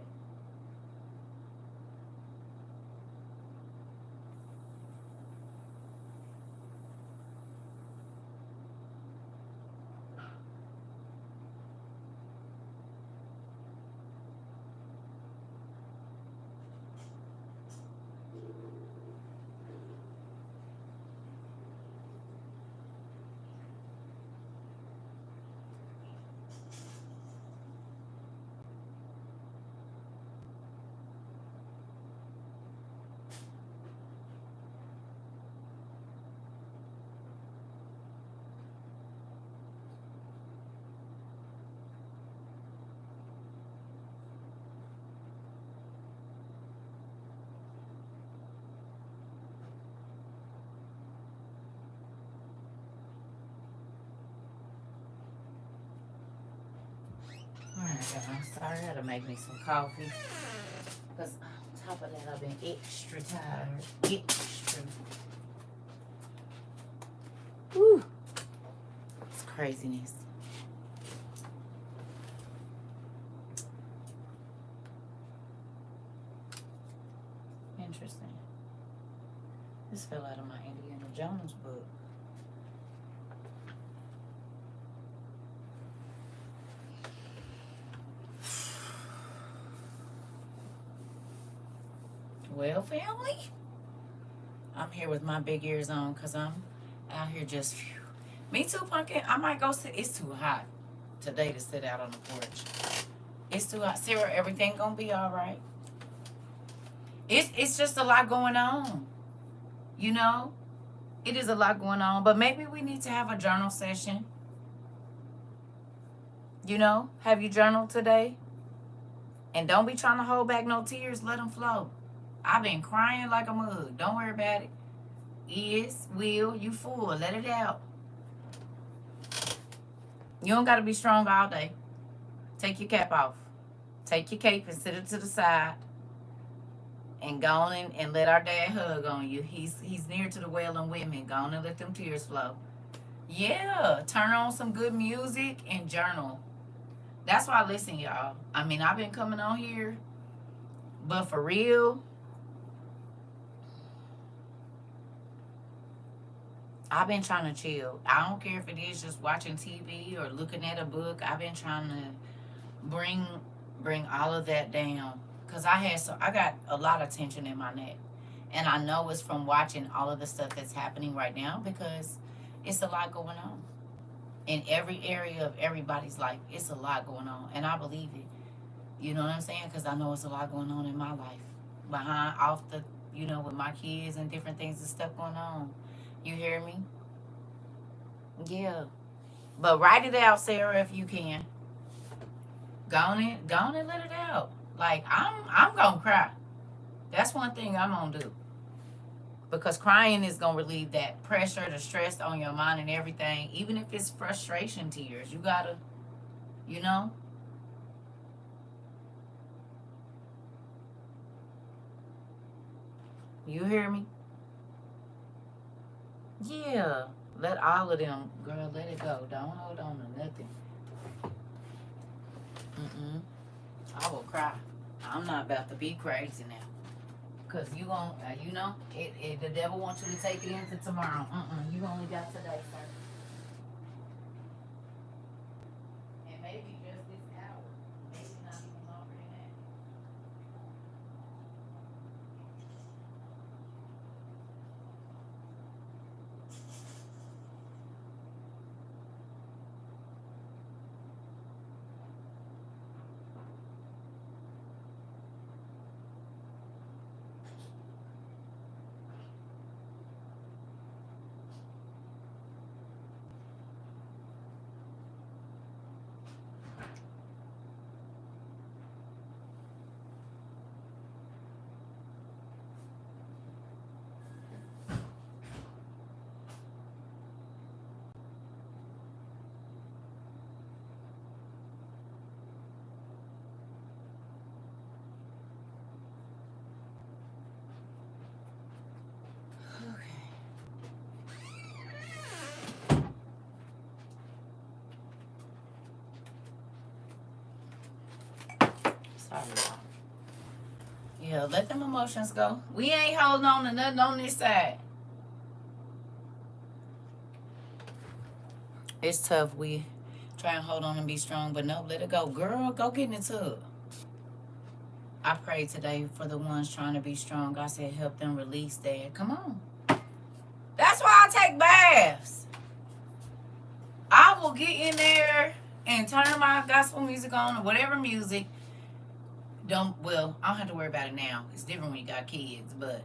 Alright, guys. Sorry, I had to make me some coffee. Because on top of that, I've been extra tired. Extra. Whew. It's craziness. Interesting. This fell out of my Indiana Jones book. Well, family, I'm here with my big ears on because I'm out here just, phew. Me too, Pumpkin. I might go sit. It's too hot today to sit out on the porch. It's too hot. Sarah, everything gonna be all right. It's just a lot going on. You know? It is a lot going on. But maybe we need to have a journal session. You know? Have you journaled today? And don't be trying to hold back no tears. Let them flow. I've been crying like a mug. Don't worry about it. Will, you fool. Let it out. You don't got to be strong all day. Take your cap off. Take your cape and sit it to the side. And go on and let our dad hug on you. He's near to the wailing women. Go on and let them tears flow. Yeah. Turn on some good music and journal. That's why I listen, y'all. I mean, I've been coming on here. But for real, I've been trying to chill. I don't care if it is just watching TV or looking at a book. I've been trying to bring all of that down. Because I got a lot of tension in my neck. And I know it's from watching all of the stuff that's happening right now because it's a lot going on. In every area of everybody's life, it's a lot going on. And I believe it. You know what I'm saying? Because I know it's a lot going on in my life. With my kids and different things and stuff going on. You hear me? Yeah. But write it out, Sarah, if you can. Go on and let it out. Like, I'm going to cry. That's one thing I'm going to do. Because crying is going to relieve that pressure, the stress on your mind and everything. Even if it's frustration tears. You got to, you know. You hear me? Yeah. Let all of them, girl, let it go. Don't hold on to nothing. I will cry. I'm not about to be crazy now. Because you gon' the devil wants you to take it into tomorrow. You only got today, sir. And maybe just this hour. Maybe not even longer than that. Sorry, y'all. Yeah, let them emotions go. We ain't holding on to nothing on this side. It's tough. We try and hold on and be strong, but no, let it go. Girl, go get in the tub. I prayed today for the ones trying to be strong. I said, help them release that. Come on. That's why I take baths. I will get in there and turn my gospel music on or whatever music. I don't have to worry about it now. It's different when you got kids, but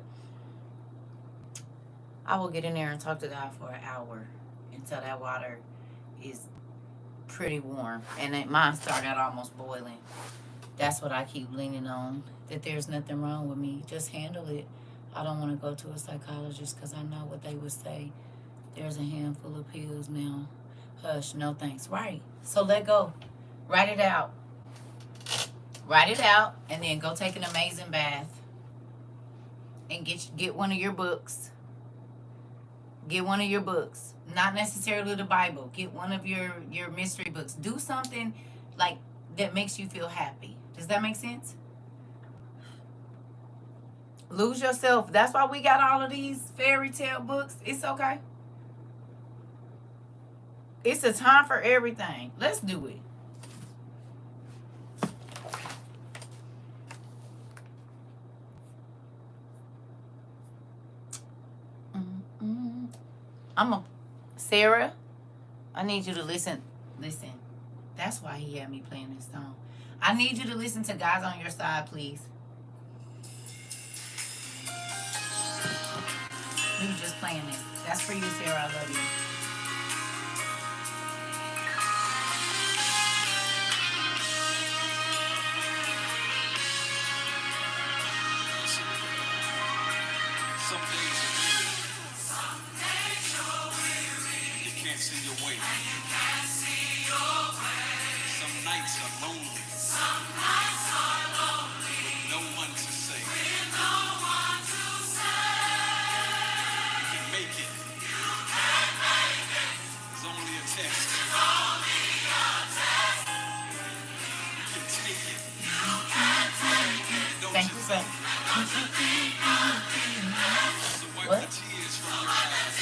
I will get in there and talk to God for an hour until that water is pretty warm. And mine started out almost boiling. That's what I keep leaning on, that there's nothing wrong with me. Just handle it. I don't want to go to a psychologist because I know what they would say. There's a handful of pills now. Hush, no thanks. Right. So let go. Write it out. Write it out and then go take an amazing bath. And get one of your books. Get one of your books. Not necessarily the Bible. Get one of your mystery books. Do something like that makes you feel happy. Does that make sense? Lose yourself. That's why we got all of these fairy tale books. It's okay. It's a time for everything. Let's do it. Sarah, I need you to listen. Listen. That's why he had me playing this song. I need you to listen to Guys on Your Side, please. We were just playing this. That's for you, Sarah. I love you. Some days are weary. You can't see your way. Some nights are lonely. With no one to say. You can make it. It's only a test. You can take it. Don't Thank you you, think? sir. So wipe What? the tears from your eyes.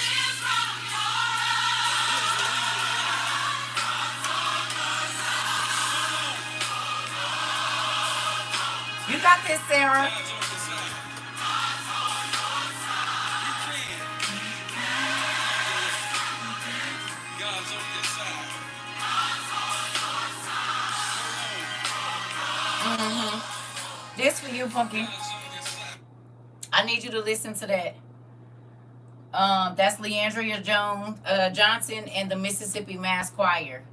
You got this, Sarah. God's on your side. You can. God's on your side. This for you, Pumpkin. God's on your side. I need you to listen to that. That's Leandria Johnson and the Mississippi Mass Choir.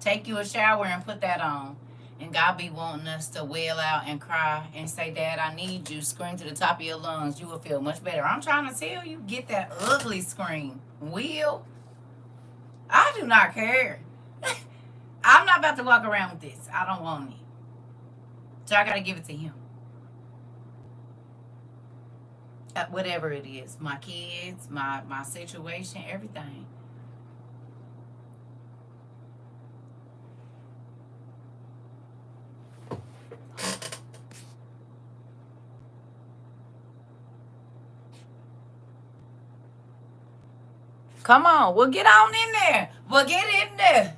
Take you a shower and put that on. And God be wanting us to wail out and cry and say, Dad, I need you. Scream to the top of your lungs. You will feel much better. I'm trying to tell you, get that ugly scream. Will. I do not care. I'm not about to walk around with this. I don't want it. So I got to give it to him. Whatever it is. My kids, my situation, everything. Come on. Well, get on in there. Well, get in there.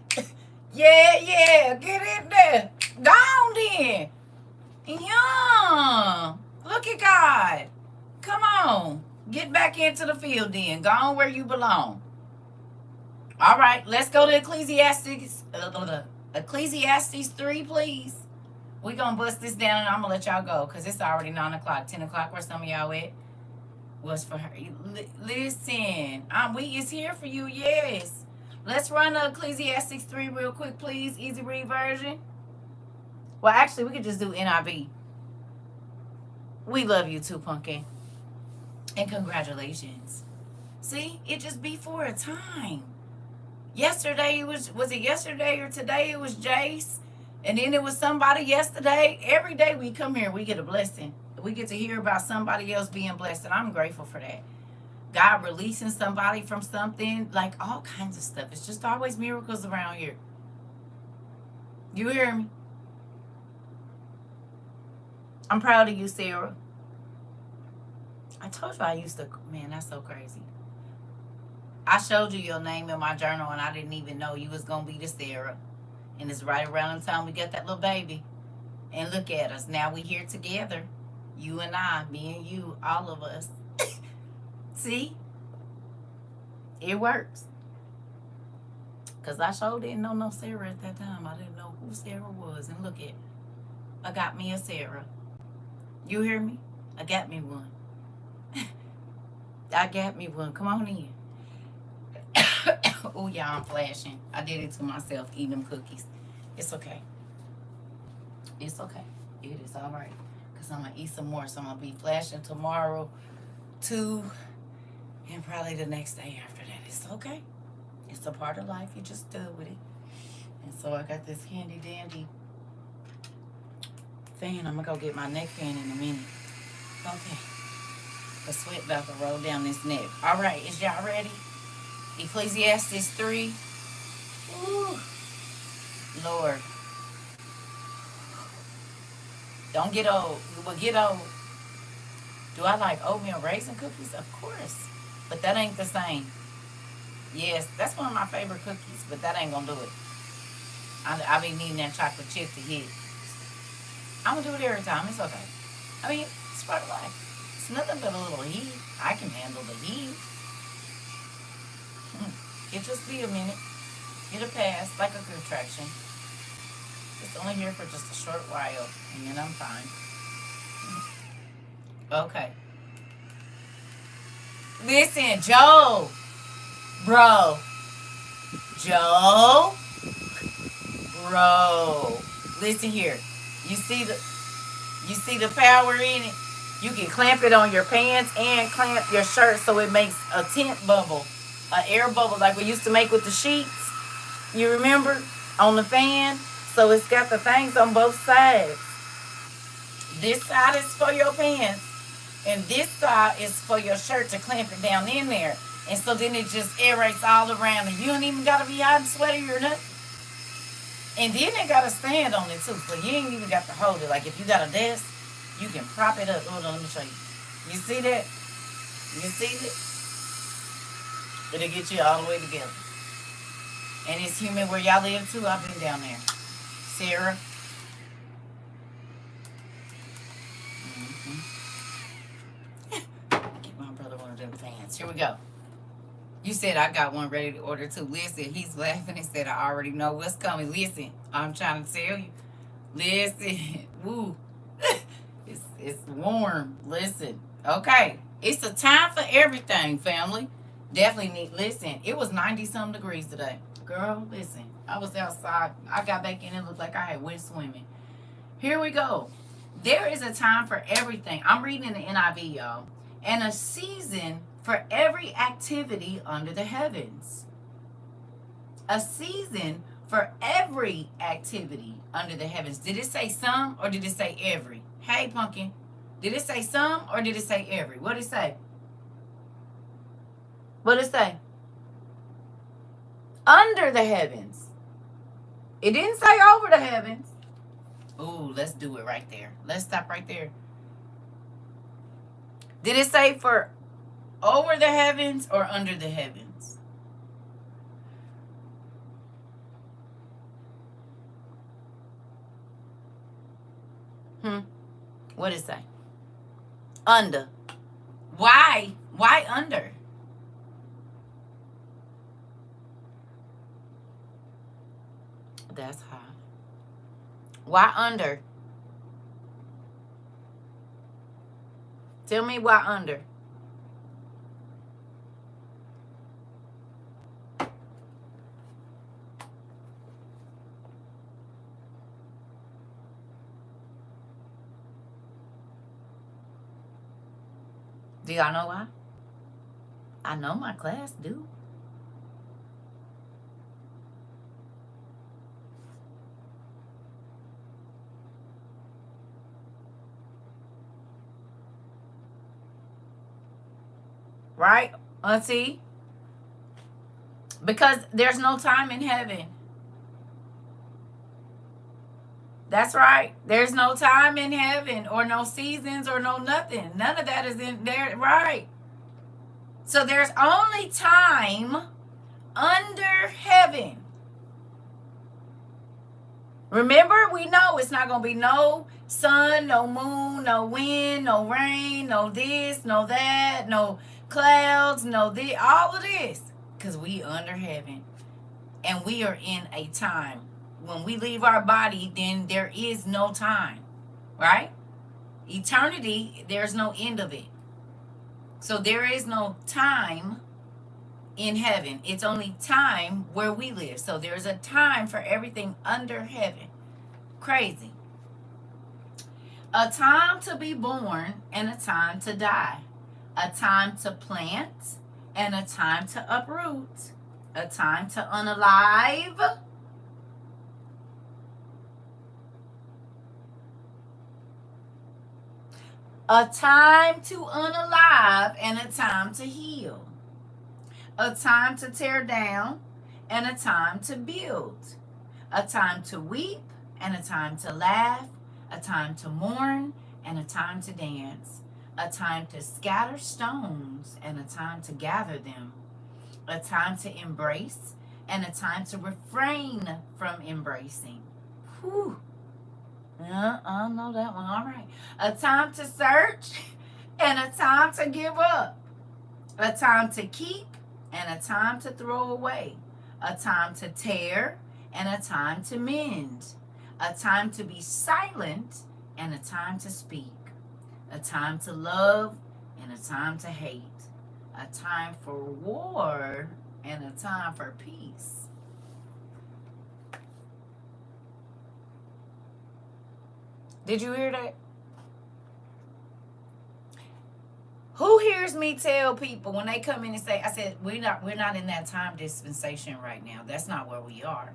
Yeah. Get in there. Go on then. Yeah. Look at God. Come on. Get back into the field then. Go on where you belong. All right. Let's go to Ecclesiastes 3, please. We're going to bust this down and I'm going to let y'all go because it's already 9 o'clock, 10 o'clock. Where some of y'all at? Was for her. Listen, it's here for you, yes. Let's run the Ecclesiastes 3 real quick, please. Easy read version. Well, actually, we could just do NIV. We love you too, Pumpkin. And congratulations. See, it just be for a time. Yesterday, was it yesterday or today? It was Jace. And then it was somebody yesterday. Every day we come here, we get a blessing. We get to hear about somebody else being blessed, and I'm grateful for that. God releasing somebody from something, like all kinds of stuff. It's just always miracles around here. You hear me? I'm proud of you, Sarah. I told you I used to, man, that's so crazy. I showed you your name in my journal, and I didn't even know you was going to be the Sarah. And it's right around the time we got that little baby. And look at us. Now we here together. You and I, me and you, all of us. See? It works. Because I sure didn't know no Sarah at that time. I didn't know who Sarah was. And look at, I got me a Sarah. You hear me? I got me one. I got me one. Come on in. Oh, yeah, I'm flashing. I did it to myself, eating them cookies. It's okay. It's okay. It is all right. Because I'm going to eat some more. So I'm going to be flashing tomorrow, too. And probably the next day after that. It's okay. It's a part of life. You just deal with it. And so I got this handy dandy fan. I'm going to go get my neck fan in a minute. Okay. The sweat about to roll down this neck. All right. Is y'all ready? Ecclesiastes 3. Ooh. Lord. Don't get old. You will get old. Do I like oatmeal raisin cookies? Of course. But that ain't the same. Yes, that's one of my favorite cookies, but that ain't gonna do it. I be needing that chocolate chip to hit. I'm gonna do it every time. It's okay. I mean, it's part of life. It's nothing but a little heat. I can handle the heat. It'll just be a minute. It'll pass like a contraction. It's only here for just a short while, and then I'm fine. Okay. Listen, Joe. Bro. Joe. Bro. Listen here. You see the power in it? You can clamp it on your pants and clamp your shirt so it makes a tent bubble. An air bubble like we used to make with the sheets. You remember? On the fan. So it's got the things on both sides. This side is for your pants. And this side is for your shirt to clamp it down in there. And so then it just aerates all around. And you don't even got to be hot and sweaty or nothing. And then it got a stand on it too. So you ain't even got to hold it. Like if you got a desk, you can prop it up. Hold on, let me show you. You see that? You see that? It'll get you all the way together. And it's humid where y'all live too. I've been down there. Sarah. Get my brother one of them fans. Here we go. You said I got one ready to order too. Listen, he's laughing and said I already know what's coming. Listen, I'm trying to tell you. Listen. Woo. It's warm. Listen. Okay. It's a time for everything, family. Definitely need. Listen, it was 90-some degrees today. Girl, listen. I was outside. I got back in. It looked like I had went swimming. Here we go. There is a time for everything. I'm reading in the NIV, y'all. And a season for every activity under the heavens. A season for every activity under the heavens. Did it say some or did it say every? Hey, Pumpkin. Did it say some or did it say every? What did it say? What did it say? Under the heavens. It didn't say over the heavens. Ooh, let's do it right there. Let's stop right there. Did it say for over the heavens or under the heavens? What did it say? Under. Why? Why under? That's high. Why under? Tell me why under. Do y'all know why? I know my class do. Right, Auntie? Because there's no time in heaven. That's right. There's no time in heaven or no seasons or no nothing. None of that is in there. Right. So there's only time under heaven. Remember, we know it's not going to be no sun, no moon, no wind, no rain, no this, no that, no clouds, no this, all of this. Because we under heaven. And we are in a time. When we leave our body, then there is no time, right? Eternity, there's no end of it. So there is no time in heaven. It's only time where we live. So there's a time for everything under heaven. Crazy. A time to be born and a time to die. A time to plant and a time to uproot. A time to unalive. A time to unalive and a time to heal. A time to tear down and a time to build. A time to weep and a time to laugh. A time to mourn and a time to dance. A time to scatter stones and a time to gather them. A time to embrace and a time to refrain from embracing. Whew. I know that one. All right. A time to search and a time to give up. A time to keep and a time to throw away, a time to tear and a time to mend, a time to be silent and a time to speak, a time to love and a time to hate, a time for war and a time for peace. Did you hear that? Who hears me tell people when they come in and say, I said, we're not in that time dispensation right now. That's not where we are.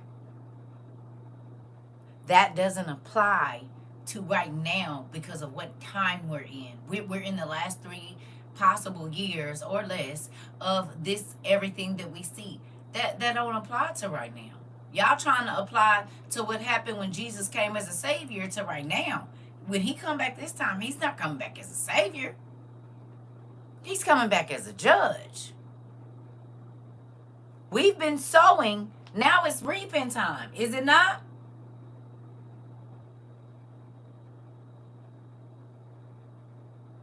That doesn't apply to right now because of what time we're in. We're in the last 3 possible years or less of this everything that we see. That don't apply to right now. Y'all trying to apply to what happened when Jesus came as a savior to right now. When he come back this time, he's not coming back as a savior. He's coming back as a judge. We've been sowing. Now it's reaping time. Is it not?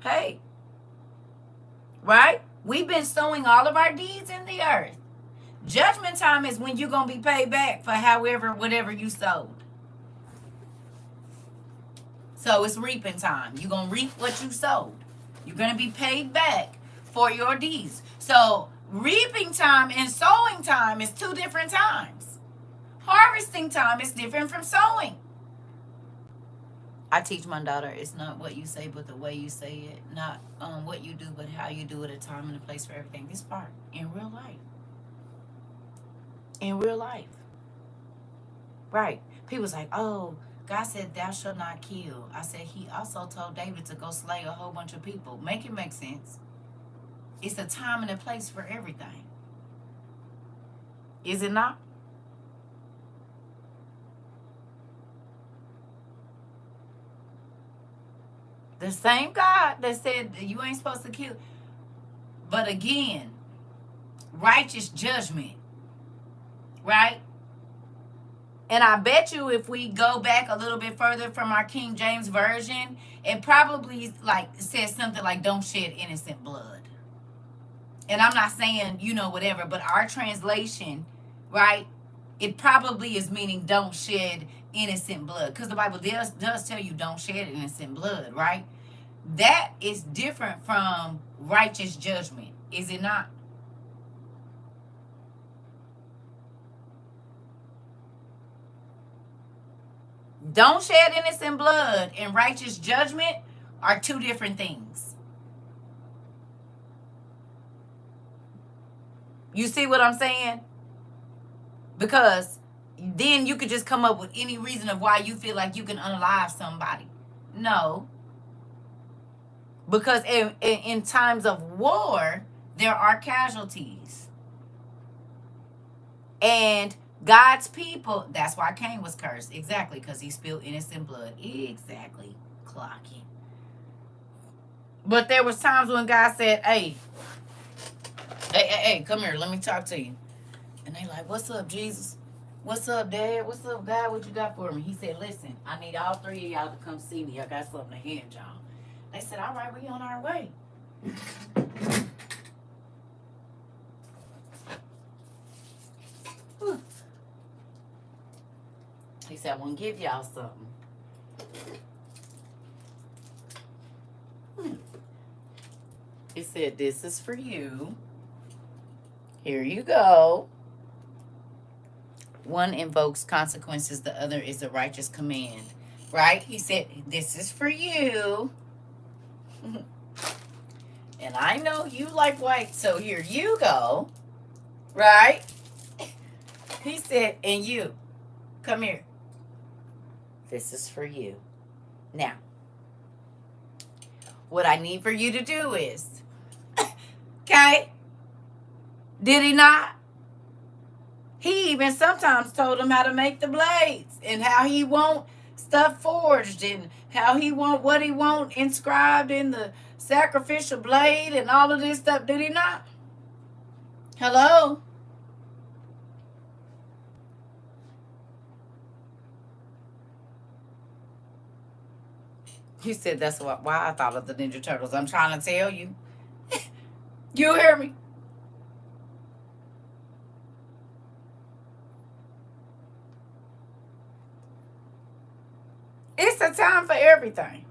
Hey. Right? We've been sowing all of our deeds in the earth. Judgment time is when you're going to be paid back for whatever you sowed. So it's reaping time. You're going to reap what you sowed. You're going to be paid back for your deeds. So reaping time and sowing time is 2 different times. Harvesting time is different from sowing. I teach my daughter, it's not what you say, but the way you say it. Not what you do, but how you do it, a time and a place for everything. This part, in real life. In real life. Right. People's like, oh, God said, thou shalt not kill. I said, he also told David to go slay a whole bunch of people. Make it make sense. It's a time and a place for everything. Is it not? The same God that said you ain't supposed to kill. But again, righteous judgment. Right? And I bet you if we go back a little bit further from our King James Version, it probably says something like, don't shed innocent blood. And I'm not saying, whatever, but our translation, right, it probably is meaning don't shed innocent blood. Because the Bible does tell you don't shed innocent blood, right? That is different from righteous judgment, is it not? Don't shed innocent blood and righteous judgment are 2 different things. You see what I'm saying? Because then you could just come up with any reason of why you feel like you can unalive somebody. No. Because in times of war, there are casualties. And God's people, that's why Cain was cursed. Exactly, because he spilled innocent blood. Exactly. Clock it. But there was times when God said, hey, come here, let me talk to you. And they like, what's up, Jesus? What's up, Dad? What's up, God? What you got for me? He said, listen, I need all 3 of y'all to come see me. I got something to hand y'all. They said, all right, we on our way. He said, I want to give y'all something. He said, this is for you. Here you go. One invokes consequences. The other is a righteous command. Right? He said, this is for you. And I know you like white, so here you go. Right? He said, and you, come here. This is for you. Now, what I need for you to do is, okay? Did he not? He even sometimes told him how to make the blades and how he want stuff forged and how he want what he want inscribed in the sacrificial blade and all of this stuff. Did he not? Hello? He said that's why I thought of the Ninja Turtles. I'm trying to tell you. You hear me? It's a time for everything.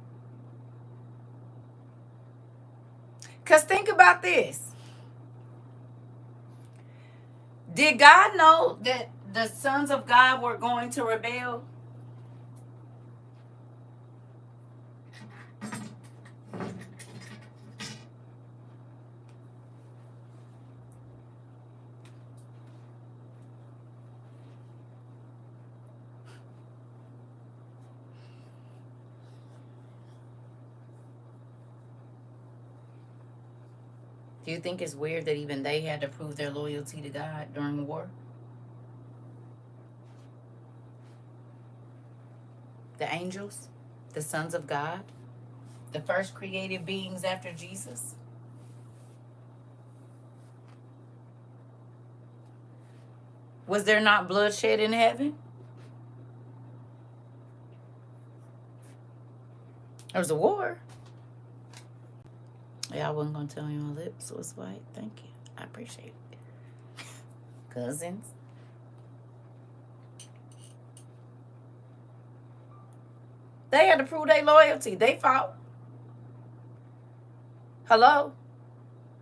Because think about this. Did God know that the sons of God were going to rebel? Do you think it's weird that even they had to prove their loyalty to God during the war? The angels, the sons of God, the first created beings after Jesus. Was there not bloodshed in heaven? There was a war. Yeah, I wasn't going to tell you my lips was white. Thank you. I appreciate it. Cousins. They had to prove their loyalty. They fought. Hello?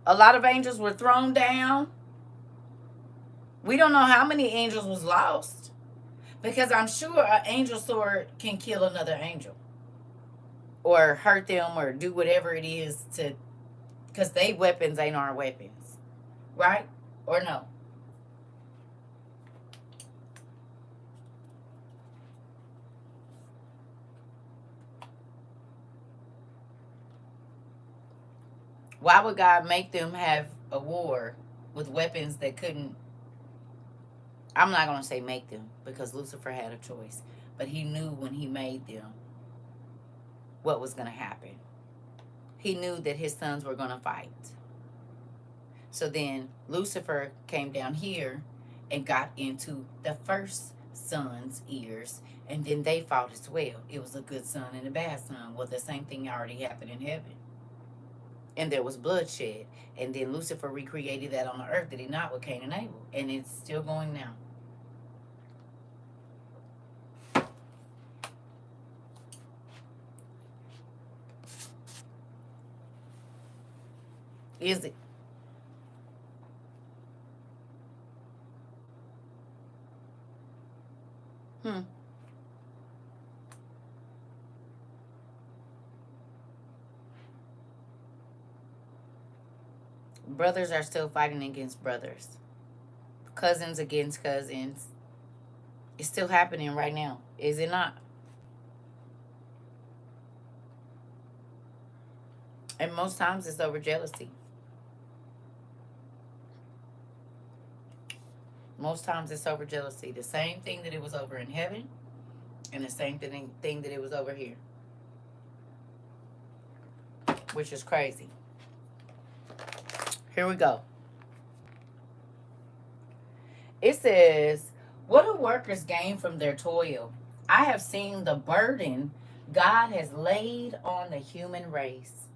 A lot of angels were thrown down. We don't know how many angels was lost. Because I'm sure an angel sword can kill another angel. Or hurt them or do whatever it is to... Because they weapons ain't our weapons. Right? Or no? Why would God make them have a war with weapons that couldn't... I'm not going to say make them, because Lucifer had a choice. But he knew when he made them what was going to happen. He knew that his sons were going to fight. So then Lucifer came down here and got into the first son's ears. And then they fought as well. It was a good son and a bad son. Well, the same thing already happened in heaven. And there was bloodshed. And then Lucifer recreated that on the earth, did he not, with Cain and Abel? And it's still going now. Is it? Brothers are still fighting against brothers. Cousins against cousins. It's still happening right now. Is it not? And most times it's over jealousy. Most times it's over jealousy. The same thing that it was over in heaven and the same thing that it was over here. Which is crazy. Here we go. It says, what do workers gain from their toil? I have seen the burden God has laid on the human race.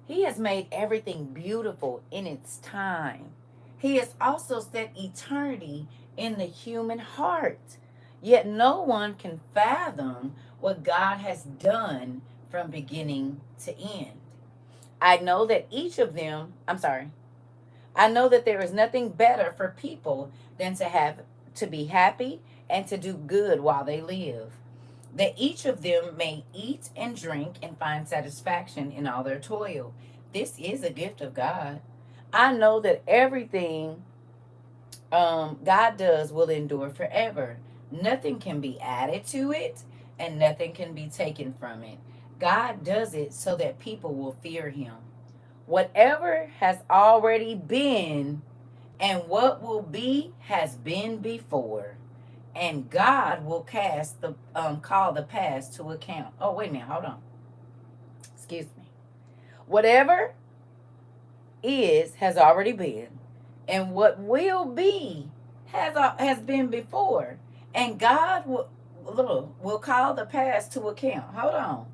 He has made everything beautiful in its time. He has also set eternity in the human heart. Yet no one can fathom what God has done from beginning to end. I know that I know that there is nothing better for people than to be happy and to do good while they live. That each of them may eat and drink and find satisfaction in all their toil. This is a gift of God. I know that everything God does will endure forever. Nothing can be added to it, and nothing can be taken from it. God does it so that people will fear him. Whatever has already been and what will be has been before. And God will call the past to account. Oh, wait a minute. Hold on. Excuse me. Whatever has already been. And what will be has been before. And God will call the past to account. Hold on.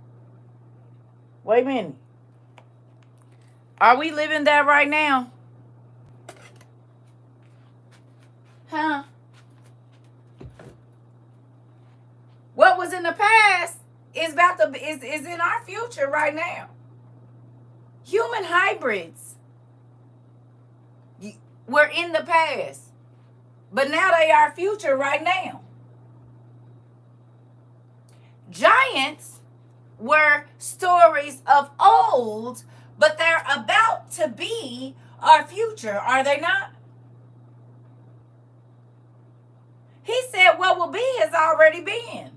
Wait a minute. Are we living that right now? Huh? What was in the past is about to is in our future right now. Human hybrids were in the past, but now they are future right now. Giants were stories of old, but they're about to be our future, are they not? He said what will be has already been.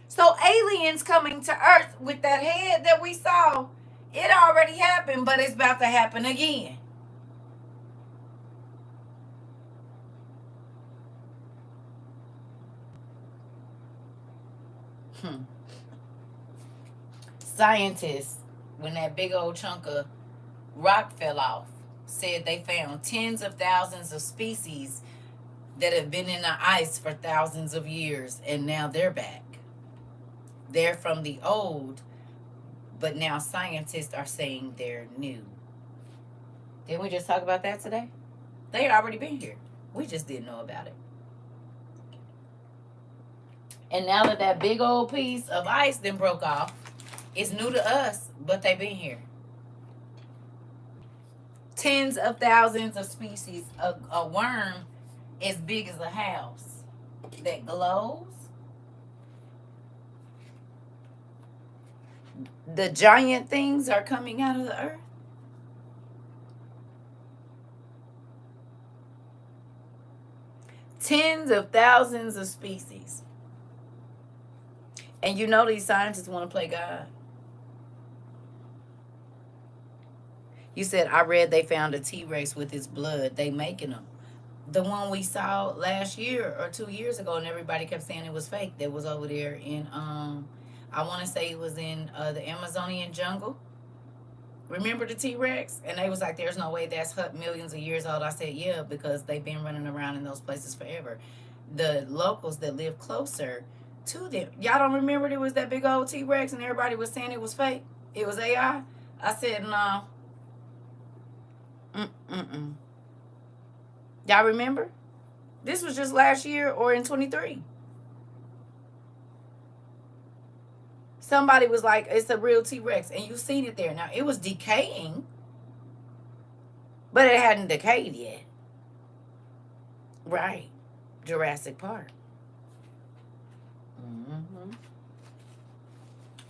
So aliens coming to Earth with that head that we saw, it already happened, but it's about to happen again. Scientists, when that big old chunk of rock fell off, said they found tens of thousands of species that have been in the ice for thousands of years, and now they're back. They're from the old, but now scientists are saying they're new. Didn't we just talk about that today? They had already been here. We just didn't know about it. And now that that big old piece of ice then broke off, it's new to us, but they've been here. Tens of thousands of species of a worm as big as a house that glows. The giant things are coming out of the earth. Tens of thousands of species. And you know these scientists want to play God. You said, I read they found a T-Rex with his blood. They making them. The one we saw last year or 2 years ago, and everybody kept saying it was fake. That was over there in, I want to say it was in the Amazonian jungle. Remember the T-Rex? And they was like, there's no way that's millions of years old. I said, yeah, because they've been running around in those places forever. The locals that live closer to them. Y'all don't remember there was that big old T-Rex and everybody was saying it was fake? It was AI? I said, no. Y'all remember? This was just last year or in 23. Somebody was like, it's a real T-Rex, and you've seen it there. Now, it was decaying, but it hadn't decayed yet. Right. Jurassic Park.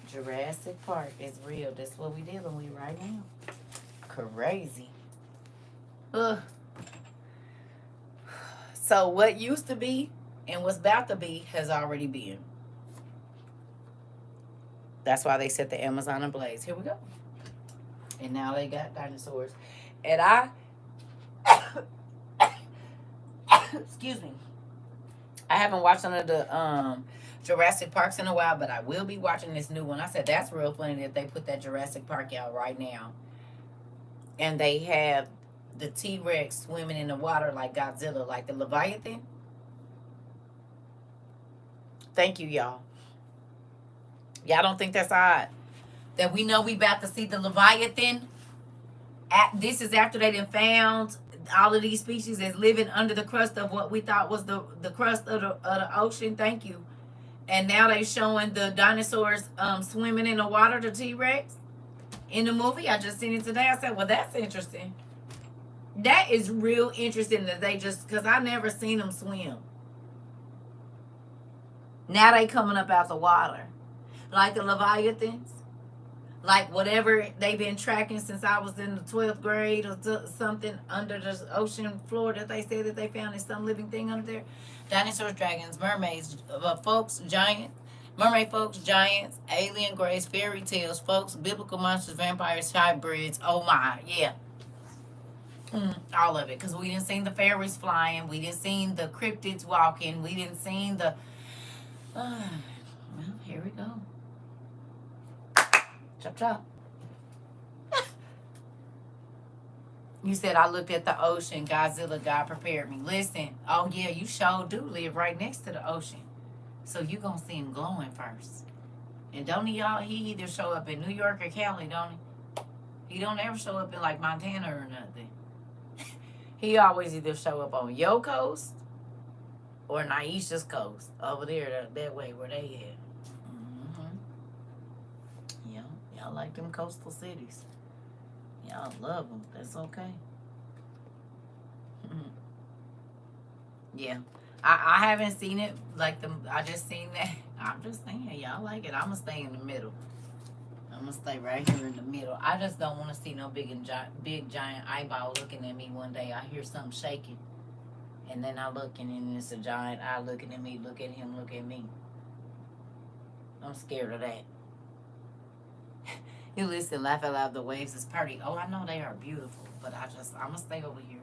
Jurassic Park is real. That's what we dealing with right now. Crazy. Ugh. So what used to be and what's about to be has already been. That's why they set the Amazon ablaze. Here we go. And now they got dinosaurs. And I, excuse me, I haven't watched none of the Jurassic Parks in a while, but I will be watching this new one. I said, that's real funny that they put that Jurassic Park out right now. And they have the T-Rex swimming in the water like Godzilla, like the Leviathan. Thank you, y'all. Y'all don't think that's odd? That we know we about to see the Leviathan? This is after they done found all of these species that's living under the crust of what we thought was the crust of the ocean. Thank you. And now they showing the dinosaurs swimming in the water, the T-Rex. In the movie, I just seen it today. I said, well, that's interesting. That is real interesting that they just, because I never seen them swim. Now they coming up out the water. Like the Leviathans. Like whatever they've been tracking since I was in the 12th grade or something under the ocean floor that they said that they found is some living thing under there. Dinosaurs, dragons, mermaids, folks, giants. Mermaid folks, giants, alien grace, fairy tales, folks, biblical monsters, vampires, hybrids. Oh my, yeah. All of it. Because we didn't see the fairies flying. We didn't see the cryptids walking. We didn't see the... well, here we go. Chop, chop. You said I looked at the ocean. Godzilla, God prepared me. Listen. Oh, yeah, you sure do live right next to the ocean. So you gonna see him glowing first. And don't he either show up in New York or Cali, don't he? He don't ever show up in like Montana or nothing. He always either show up on your coast Or Naisha's coast over there, that way where they at. Mm-hmm. Yeah, y'all like them coastal cities. Y'all love them. That's okay. Yeah, I haven't seen it like them. I just seen that. I'm just saying, y'all like it. I'ma stay in the middle. I'm gonna stay right here in the middle. I just don't want to see no big giant eyeball looking at me one day. I hear something shaking, and then I look, and then it's a giant eye looking at me. Look at him. Look at me. I'm scared of that. You listen, laugh out loud. The waves is pretty. Oh, I know they are beautiful, but I'm gonna stay over here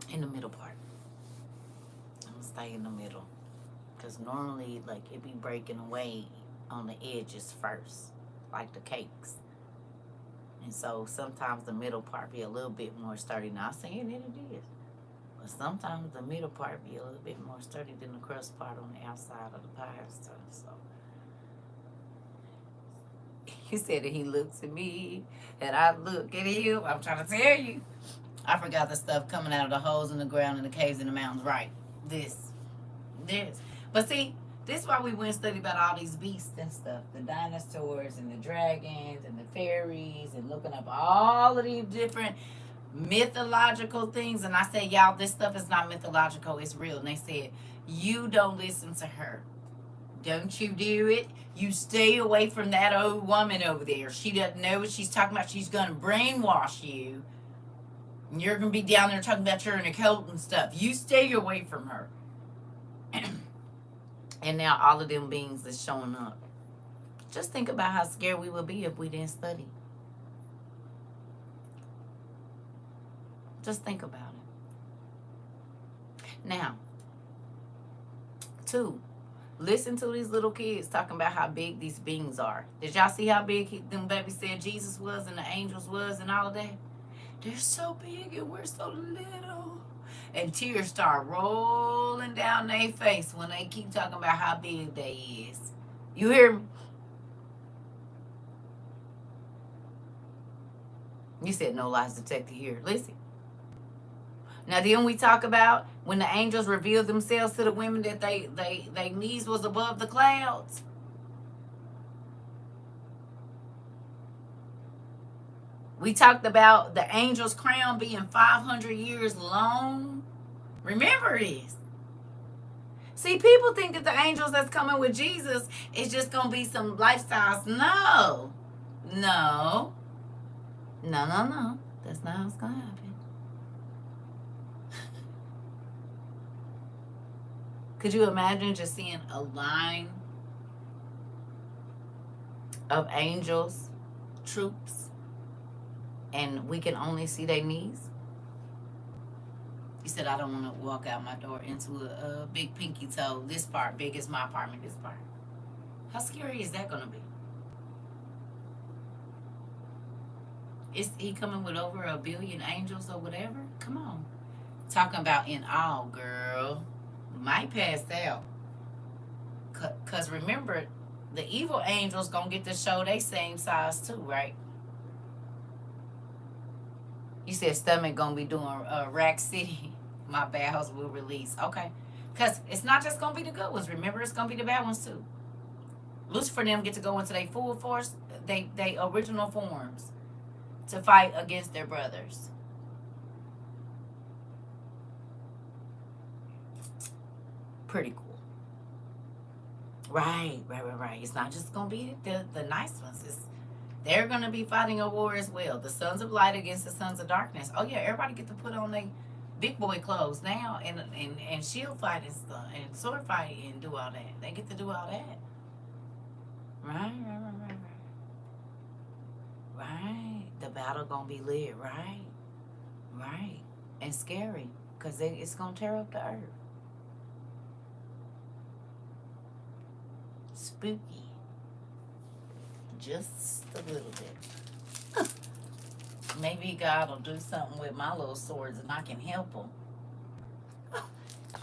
in the middle part. I'm gonna stay in the middle, cause normally like it be breaking away on the edges first, like the cakes. And so sometimes the middle part be a little bit more sturdy. Not saying that it is, but sometimes the middle part be a little bit more sturdy than the crust part on the outside of the pie and stuff. So he said that he looks at me and I look at him. I'm trying to tell you. I forgot the stuff coming out of the holes in the ground and the caves in the mountains. Right. This. But see, this is why we went and studied about all these beasts and stuff. The dinosaurs and the dragons and the fairies and looking up all of these different mythological things. And I said, y'all, this stuff is not mythological. It's real. And they said, you don't listen to her. Don't you do it. You stay away from that old woman over there. She doesn't know what she's talking about. She's going to brainwash you. And you're going to be down there talking about you're in a cult and stuff. You stay away from her. And now all of them beings is showing up. Just think about how scared we would be if we didn't study. Just think about it. Now, 2, listen to these little kids talking about how big these beings are. Did y'all see how big them babies said Jesus was and the angels was and all of that? They're so big and we're so little. And tears start rolling down their face when they keep talking about how big they is. You hear me? You said no lies detected here. Listen. Now then we talk about when the angels revealed themselves to the women that they knees was above the clouds. We talked about the angel's crown being 500 years long. Remember this. See, people think that the angels that's coming with Jesus is just going to be some lifestyles. No. No. No, no, no. That's not how it's going to happen. Could you imagine just seeing a line of angels, troops, and we can only see their knees? You said, I don't want to walk out my door into a big pinky toe. This part, big as my apartment, this part. How scary is that going to be? Is he coming with over 1 billion angels or whatever? Come on. Talking about in all, girl. Might pass out. Because remember, the evil angels going to get to show they same size too, right? You said stomach going to be doing Rack City. My bad house will release. Okay. Because it's not just going to be the good ones. Remember, it's going to be the bad ones too. Lucifer them get to go into their full force, they original forms to fight against their brothers. Pretty cool. Right. It's not just going to be the nice ones. They're going to be fighting a war as well. The sons of light against the sons of darkness. Oh, yeah, everybody get to put on their big boy clothes now and shield fight and stuff and sword fight and do all that. They get to do all that. Right. The battle going to be lit, right. And scary because it's going to tear up the earth. Spooky. Just a little bit. Maybe God will do something with my little swords and I can help him.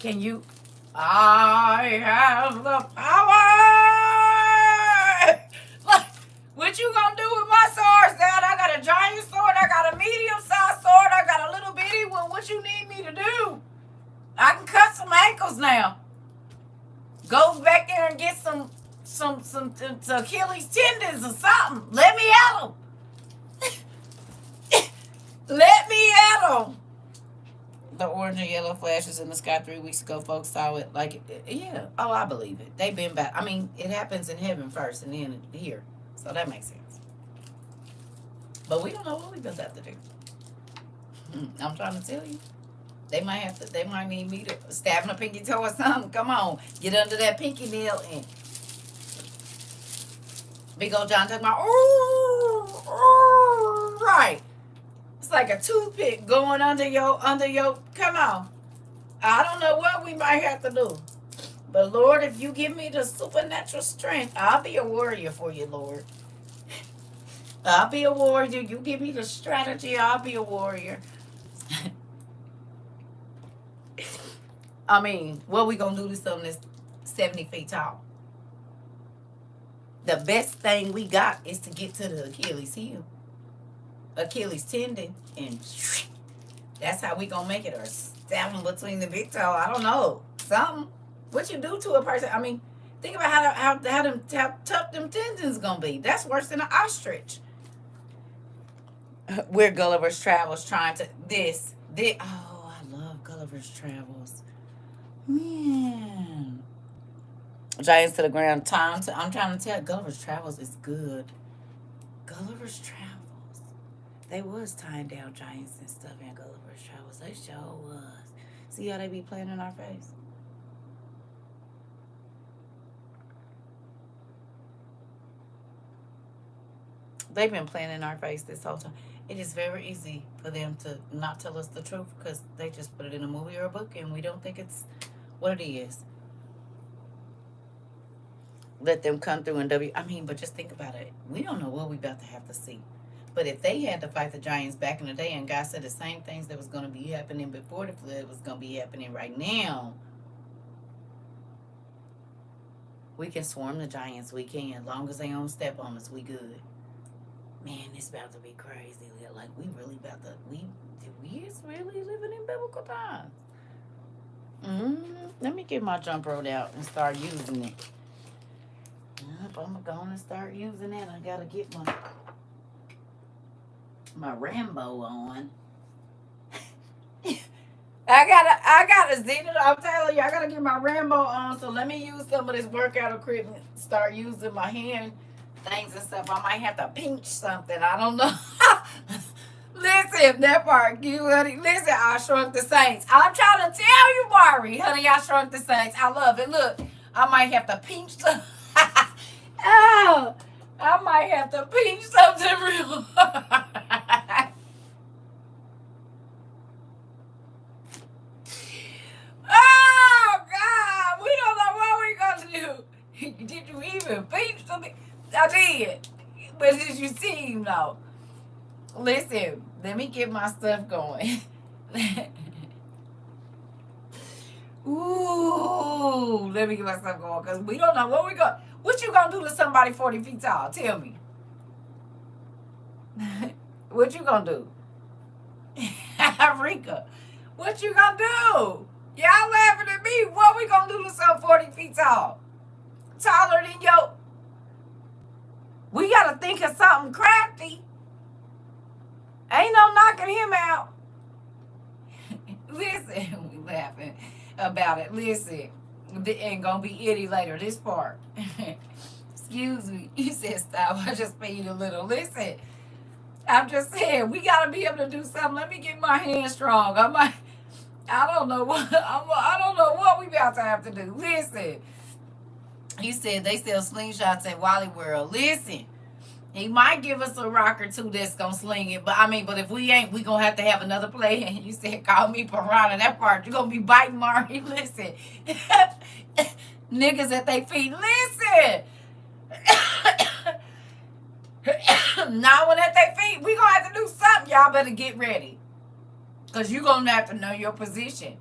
Can you? I have the power! Like, what you gonna do with my swords, Dad? I got a giant sword, I got a medium-sized sword, I got a little bitty one. What you need me to do? I can cut ankles now. Go back there and get some Achilles tendons or something. Let me at them. Let me at them. The orange and yellow flashes in the sky 3 weeks ago, folks saw it. Like, yeah. Oh, I believe it. They've been back. I mean, it happens in heaven first and then here. So that makes sense. But we don't know what we just have to do. I'm trying to tell you. They might need me to stab in a pinky toe or something. Come on. Get under that pinky nail and big old John talking about, oh, right. It's like a toothpick going under your, come on. I don't know what we might have to do. But Lord, if you give me the supernatural strength, I'll be a warrior for you, Lord. I'll be a warrior. You give me the strategy, I'll be a warrior. I mean, what we gonna do to something that's 70 feet tall? The best thing we got is to get to the Achilles heel, Achilles tendon, and that's how we gonna make it. Or stab them between the big toe. I don't know, something. What you do to a person? I mean, think about how tough them tendons gonna be. That's worse than an ostrich. We're Gulliver's Travels trying to this. Oh, I love Gulliver's Travels. Man. Giants to the ground. I'm trying to tell Gulliver's Travels is good. Gulliver's Travels. They was tying down giants and stuff in Gulliver's Travels. They sure was. See how they be playing in our face? They've been playing in our face this whole time. It is very easy for them to not tell us the truth because they just put it in a movie or a book and we don't think it's what it is. Let them come through and but just think about it. We don't know what we about to have to see. But if they had to fight the giants back in the day and God said the same things that was going to be happening before the flood was going to be happening right now, we can swarm the giants. We can. As long as they don't step on us, we good. Man, it's about to be crazy. Like, we really about to, we is really living in biblical times. Let me get my jump rope out and start using it. Yep, I'm going to start using it. I got to get my Rambo on. I gotta see it. I'm telling you, I gotta get my Rambo on. So let me use some of this workout equipment. Start using my hand things and stuff. I might have to pinch something. I don't know. Listen, that part, you honey. Listen, I Shrunk the Saints. I'm trying to tell you, Mari, honey, I Shrunk the Saints. I love it. Look, I might have to pinch some. Oh, I might have to pinch something real. Oh God, we don't know what we're gonna do. Did you even pinch something? I did, but did you see him though? Listen, let me get my stuff going. Ooh, let me get my stuff going because we don't know what we got. What you gonna do to somebody 40 feet tall? Tell me. What you gonna do? Rika, what you gonna do? Y'all laughing at me. What we gonna do to some 40 feet tall? Taller than yo. We gotta think of something crafty. Ain't no knocking him out. Listen, we laughing about it. Listen, it ain't gonna be itty later. This part. Excuse me. You said stop. I just paid a little. Listen, I'm just saying we gotta be able to do something. Let me get my hand strong. I don't know what. I don't know what we about to have to do. Listen, you said they sell slingshots at Wally World. Listen. He might give us a rock or two that's gonna sling it, but if we ain't, we gonna have to have another play. And you said, call me piranha. That part, you gonna be biting Mari. Listen, niggas at their feet. Listen, now when at their feet, we gonna have to do something. Y'all better get ready, cause you gonna have to know your position.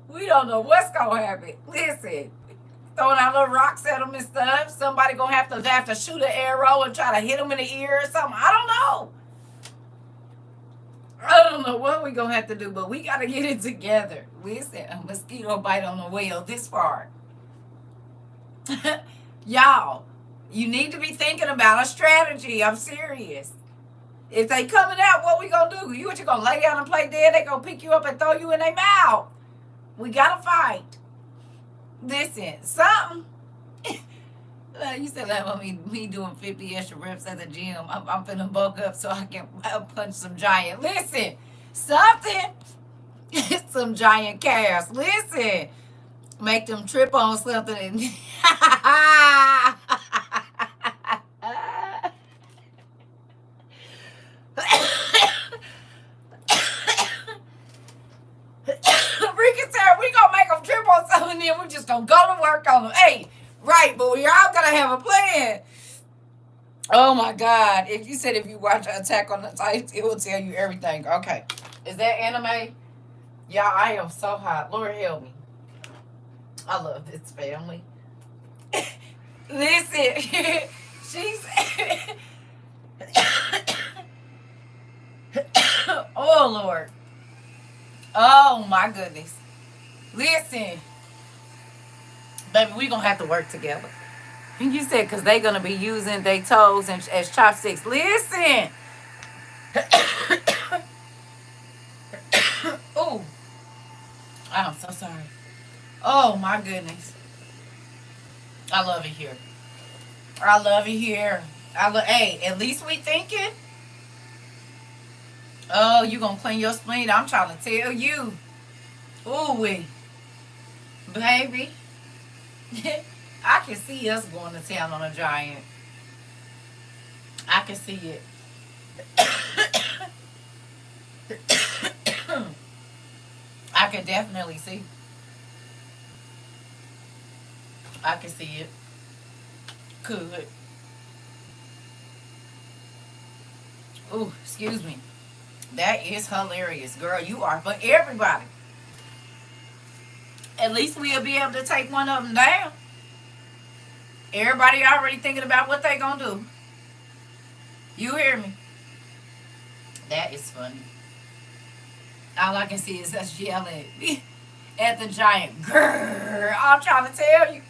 We don't know what's gonna happen. Listen. Throwing out little rocks at them and stuff. Somebody gonna have to shoot an arrow and try to hit them in the ear or something. I don't know. I don't know what we gonna have to do, but we gotta get it together. Listen, a mosquito bite on the wheel this far. Y'all, you need to be thinking about a strategy. I'm serious. If they coming out, what we gonna do? You gonna lay down and play dead? They gonna pick you up and throw you in their mouth. We gotta fight. Listen, something. You said that about me doing 50 extra reps at the gym. I'm finna bulk up so I can punch some giant. Listen, something. Some giant calves. Listen, make them trip on something. And Rika said we gonna make them trip on something, and then we just gonna go to work on them. Hey, right, but we all gotta have a plan. Oh my God! If you said if you watch Attack on the Titans, it will tell you everything. Okay, is that anime? Y'all, I am so hot. Lord help me. I love this family. Listen, she's. Oh Lord. Oh my goodness. Listen, baby, we gonna have to work together. And you said because they gonna be using their toes as chopsticks. Listen. Oh, I'm so sorry. Oh my goodness. I love it here. I love it here. Hey, at least we thinking. Oh, you gonna clean your spleen? I'm trying to tell you. Ooh wee. Baby. I can see us going to town on a giant. I can see it. I can definitely see. I can see it. Could. Ooh, excuse me. That is hilarious, girl. You are for everybody. At least we'll be able to take one of them down. Everybody already thinking about what they gonna do. You hear me? That is funny. All I can see is us yelling at the giant. Grrr, I'm trying to tell you.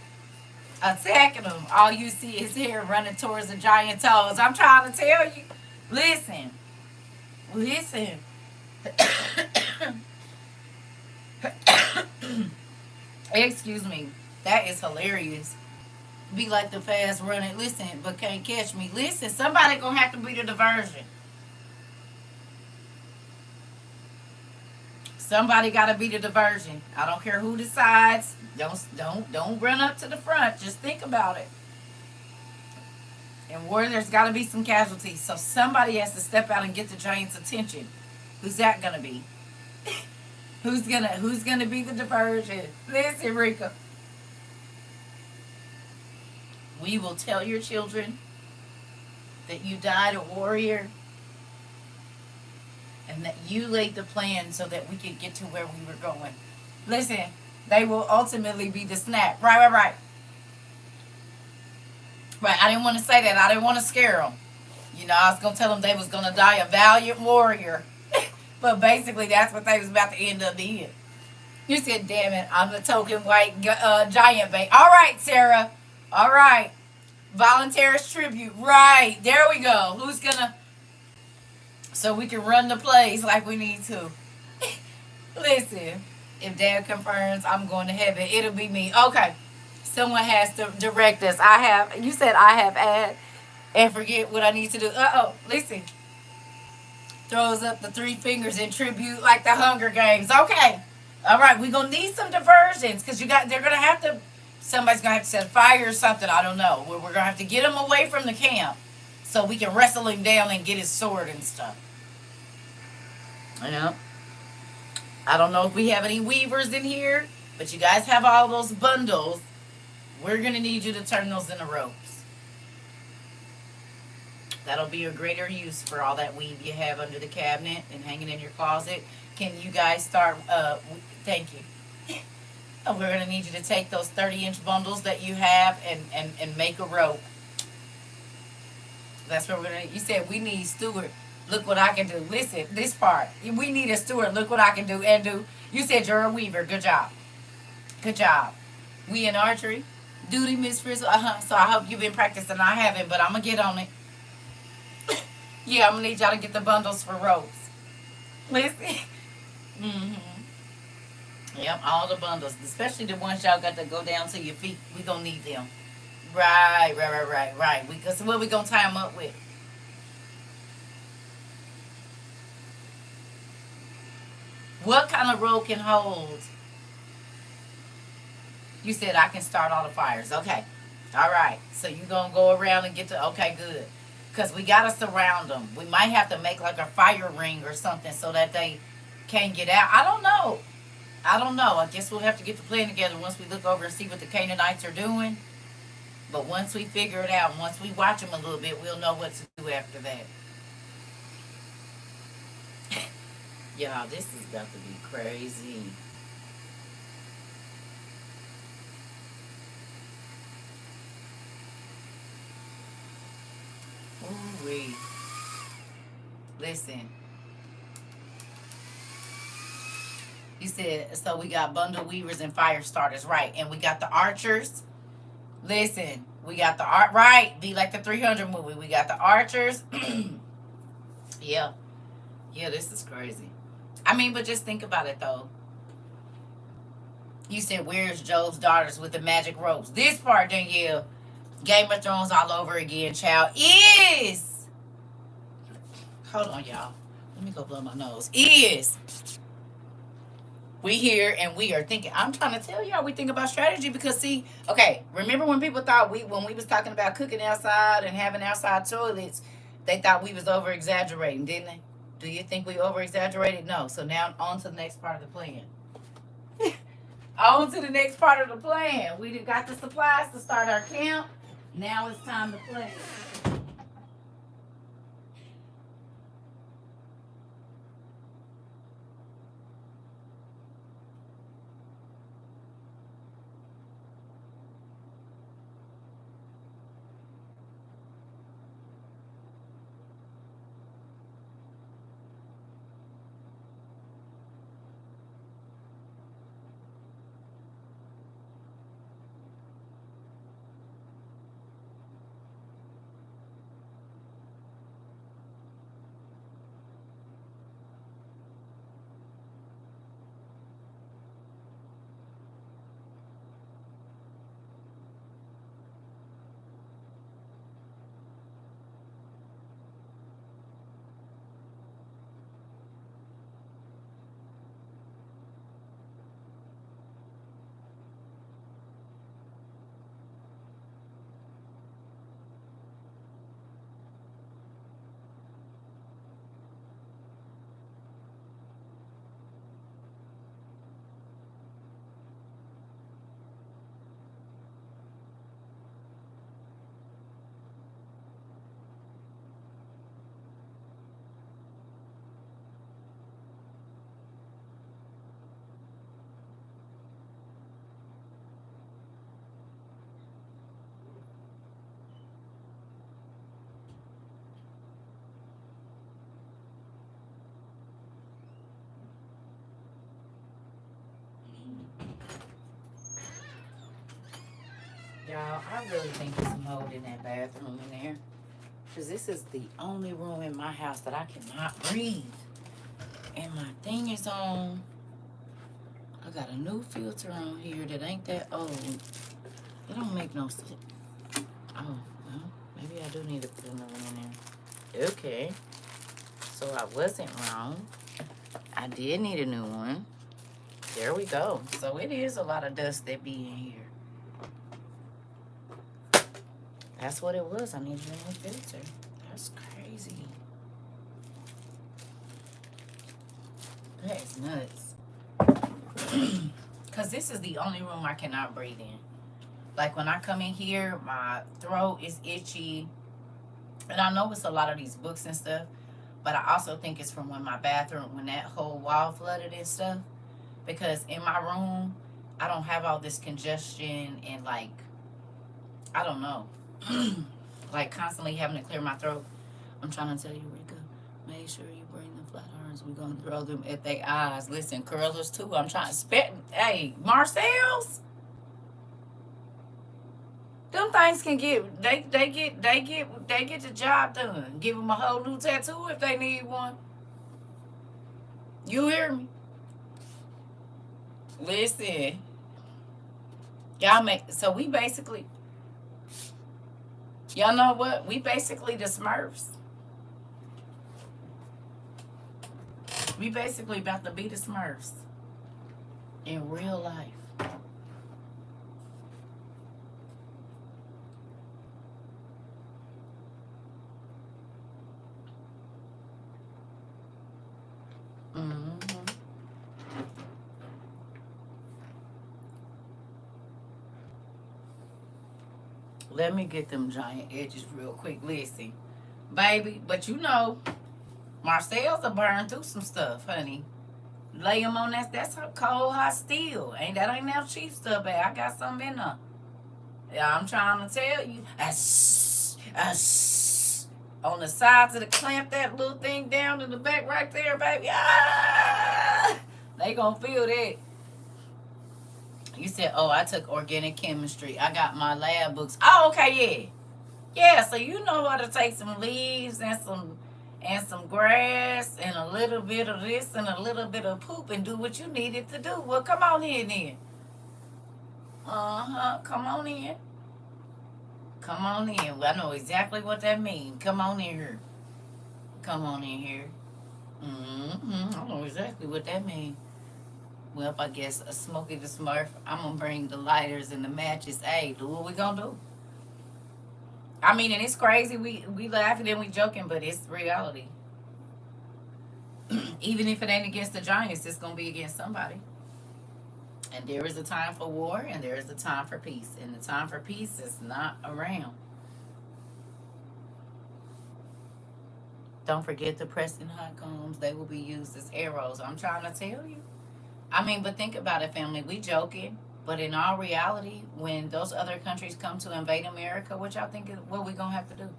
Attacking them. All you see is hair running towards the giant toes. I'm trying to tell you. Listen. Listen. Excuse me. That is hilarious. Be like the fast running. Listen, but can't catch me. Listen, somebody gonna have to be the diversion. Somebody gotta be the diversion. I don't care who decides. Don't run up to the front. Just think about it. And war, there's gotta be some casualties. So somebody has to step out and get the giant's attention. Who's that gonna be? Who's gonna be the diversion? Listen, Rika. We will tell your children that you died a warrior and that you laid the plan so that we could get to where we were going. Listen, they will ultimately be the snap. Right. Right, I didn't want to say that. I didn't want to scare them. You know, I was going to tell them they was going to die a valiant warrior. But basically, that's what they was about to end up being. You said, damn it, I'm the token white giant bait. All right, Sarah. All right. Volunteer's tribute. Right. There we go. Who's going to... So we can run the plays like we need to. Listen, if Dad confirms I'm going to heaven, it'll be me. Okay. Someone has to direct us. You said I have add and forget what I need to do. Listen. Throws up the 3 fingers in tribute like the Hunger Games. Okay. All right. We're going to need some diversions because they're going to have to, somebody's going to have to set fire or something. I don't know. We're going to have to get him away from the camp so we can wrestle him down and get his sword and stuff. You know? I don't know if we have any weavers in here, but you guys have all those bundles. We're going to need you to turn those into ropes. That'll be a greater use for all that weave you have under the cabinet and hanging in your closet. Can you guys start, thank you. We're going to need you to take those 30-inch bundles that you have and make a rope. That's what we're going to, you said we need Stuart. Look what I can do. Listen, this part. We need a steward. Look what I can do and do. You said you're a weaver. Good job. Good job. We in archery. Duty, Miss Frizzle. So I hope you've been practicing. I haven't, but I'm going to get on it. Yeah, I'm going to need y'all to get the bundles for ropes. Listen. Mm-hmm. Yep, all the bundles. Especially the ones y'all got to go down to your feet. We going to need them. Right. Because what we going to tie them up with? What kind of rope can hold? You said I can start all the fires. Okay. All right. So you going to go around and get to... Okay, good. Because we got to surround them. We might have to make like a fire ring or something so that they can't get out. I don't know. I guess we'll have to get the plan together once we look over and see what the Canaanites are doing. But once we figure it out, once we watch them a little bit, we'll know what to do after that. Y'all, this is about to be crazy. Ooh-wee. Listen. You said, so we got bundle weavers and fire starters, right? And we got the archers. Listen, we got the art, right? Be like the 300 movie. We got the archers. Yeah, this is crazy. I mean, but just think about it though. You said, where's Job's daughters with the magic ropes? This part, Danielle, Game of Thrones all over again, child, is... Hold on, y'all. Let me go blow my nose. Is... We here and we are thinking. I'm trying to tell y'all we think about strategy because see, okay, remember when people thought when we was talking about cooking outside and having outside toilets, they thought we was over exaggerating, didn't they? Do you think we over exaggerated? No. So now on to the next part of the plan. On to the next part of the plan. We got the supplies to start our camp. Now it's time to plan. Y'all, I really think there's some mold in that bathroom in there. Because this is the only room in my house that I cannot breathe. And my thing is on. I got a new filter on here that ain't that old. It don't make no sense. Oh, well, maybe I do need to put another one in there. Okay. So I wasn't wrong. I did need a new one. There we go. So it is a lot of dust that be in here. That's what it was. I needed a new filter. That's crazy. That is nuts. Because this is the only room I cannot breathe in. Like when I come in here, my throat is itchy. And I know it's a lot of these books and stuff. But I also think it's from when my bathroom, when that whole wall flooded and stuff. Because in my room, I don't have all this congestion and like, I don't know. Like constantly having to clear my throat. I'm trying to tell you, Rika, Make sure you bring the flat irons. We're gonna throw them at their eyes. Listen, curlers too. I'm trying to spit. Hey, Marcel's. Them things can get they get the job done. Give them a whole new tattoo if they need one. You hear me? Listen, y'all make so we basically y'all know what we basically the Smurfs. We basically about to be the Smurfs in real life. Mm-hmm. Let me get them giant edges real quick. Listen, baby, but you know, Marcel's will burn through some stuff, honey. Lay them on that's cold hot steel. Ain't that cheap stuff, babe. I got some in there. Yeah, I'm trying to tell you. On the sides of the clamp, that little thing down in the back right there, baby. Ah! They gonna feel that. You said, oh, I took organic chemistry. I got my lab books. Oh, okay, yeah. Yeah, so you know how to take some leaves and some grass and a little bit of this and a little bit of poop and do what you needed to do. Well, come on in then. Come on in. Come on in. Well, I know exactly what that means. Come on in here. Come on in here. I know exactly what that means. Well, if I guess a Smokey the Smurf, I'm going to bring the lighters and the matches. Hey, do what we going to do. I mean, and it's crazy. We laughing and we joking, but it's reality. Even if it ain't against the Giants, it's going to be against somebody. And there is a time for war and there is a time for peace. And the time for peace is not around. Don't forget the Preston hot combs. They will be used as arrows. I'm trying to tell you. I mean, but think about it, family. We joking. But in all reality, when those other countries come to invade America, what y'all think is what we going to have to do?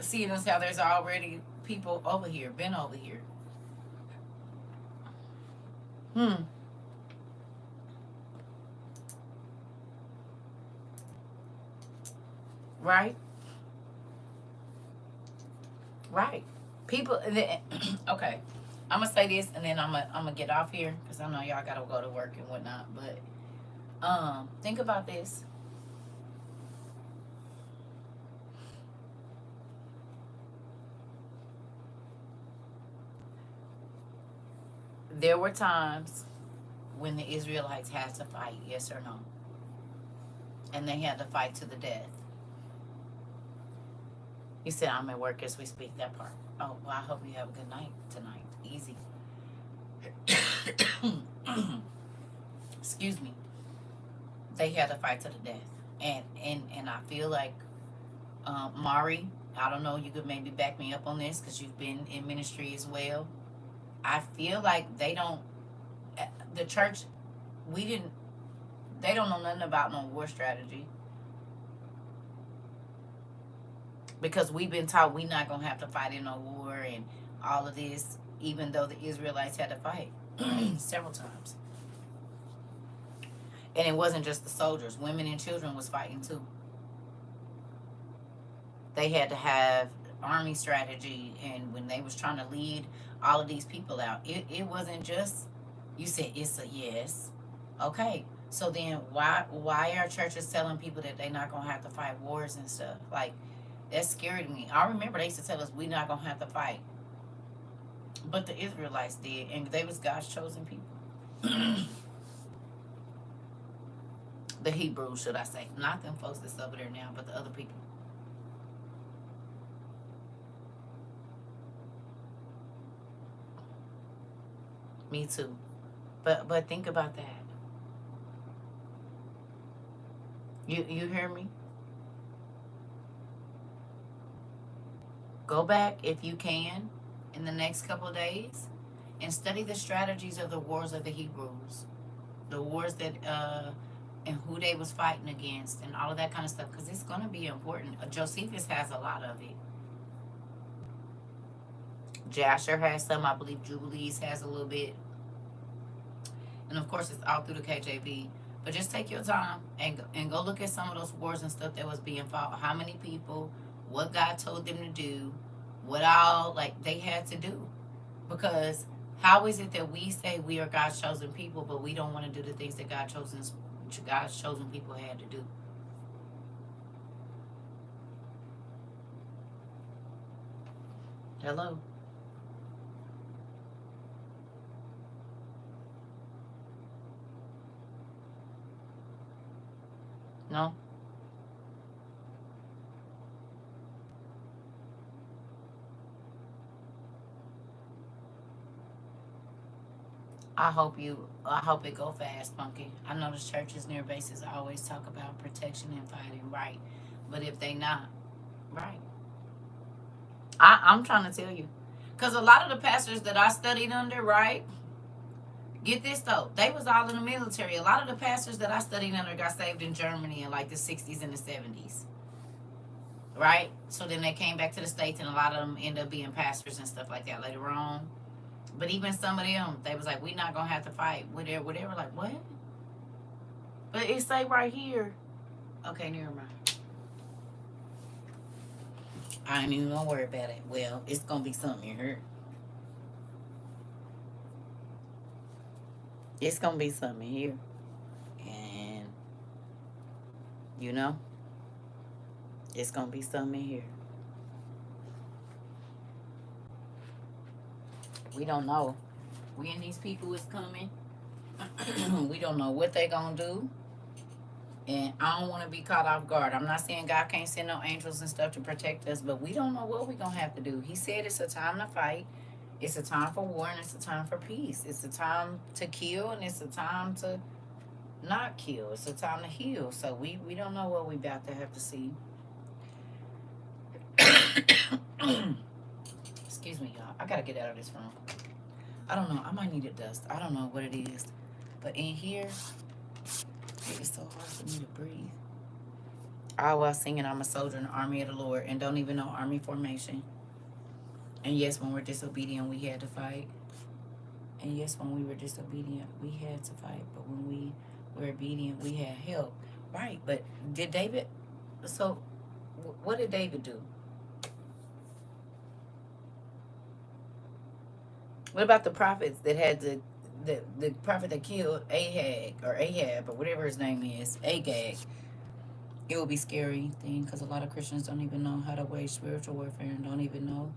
Seeing as how there's already people over here, been over here. Right? Right. People, okay. I'm going to say this and then I'm gonna get off here because I know y'all got to go to work and whatnot. But think about this. There were times when the Israelites had to fight, yes or no? And they had to fight to the death. You said, I'm at work as we speak, that part. Oh, well, I hope you have a good night tonight. Easy. Excuse me. They had to fight to the death. And I feel like, Mari, I don't know, you could maybe back me up on this because you've been in ministry as well. I feel like they don't, the church, they don't know nothing about no war strategy. Because we've been taught we're not going to have to fight in no war and all of this, even though the Israelites had to fight several times. And it wasn't just the soldiers. Women and children was fighting too. They had to have army strategy, and when they was trying to lead all of these people out, it wasn't just, you said it's a yes. Okay, so then why are churches telling people that they're not going to have to fight wars and stuff? Like, that's scary to me. I remember they used to tell us we're not going to have to fight. But the Israelites did, and they was God's chosen people. The Hebrews, should I say. Not them folks that's over there now, but the other people. Me too. But think about that. You hear me? Go back if you can in the next couple of days and study the strategies of the wars of the Hebrews, the wars that and who they was fighting against and all of that kind of stuff, because it's going to be important. Josephus has a lot of it. Jasher has some. I believe Jubilees has a little bit. And of course, it's all through the KJV. But just take your time and go look at some of those wars and stuff that was being fought. How many people, what God told them to do, what all like they had to do. Because how is it that we say we are God's chosen people, but we don't want to do the things that God's chosen people had to do? Hello? No? I hope it go fast, Punky. I know the churches near bases always talk about protection and fighting, right? But if they not, right? I'm trying to tell you. Because a lot of the pastors that I studied under, right? Get this though, they was all in the military. A lot of the pastors that I studied under got saved in Germany in like the 60s and the 70s, right? So then they came back to the States, and a lot of them end up being pastors and stuff like that later on. But even some of them, they was like, we not gonna have to fight, whatever, whatever. Like, what? But it say right here. Okay, never mind. I ain't even gonna worry about it. Well, it's gonna be something here. It's gonna be something here. And you know, it's gonna be something here. We don't know when these people is coming. We don't know what they gonna do. And I don't want to be caught off guard. I'm not saying God can't send no angels and stuff to protect us, but we don't know what we're going to have to do. He said it's a time to fight. It's a time for war, and it's a time for peace. It's a time to kill, and it's a time to not kill. It's a time to heal. So we don't know what we about to have to see. Excuse me, y'all. I got to get out of this room. I don't know. I might need a dust. I don't know what it is. But in here, it's so hard for me to breathe. I was singing, I'm a soldier in the army of the Lord, and don't even know army formation. And yes, when we're disobedient, we had to fight. And yes, when we were disobedient, we had to fight. But when we were obedient, we had help. Right, but did David... So, what did David do? What about the prophets that had to... The prophet that killed Ahab, or whatever his name is, Agag? It would be a scary thing because a lot of Christians don't even know how to wage spiritual warfare and don't even know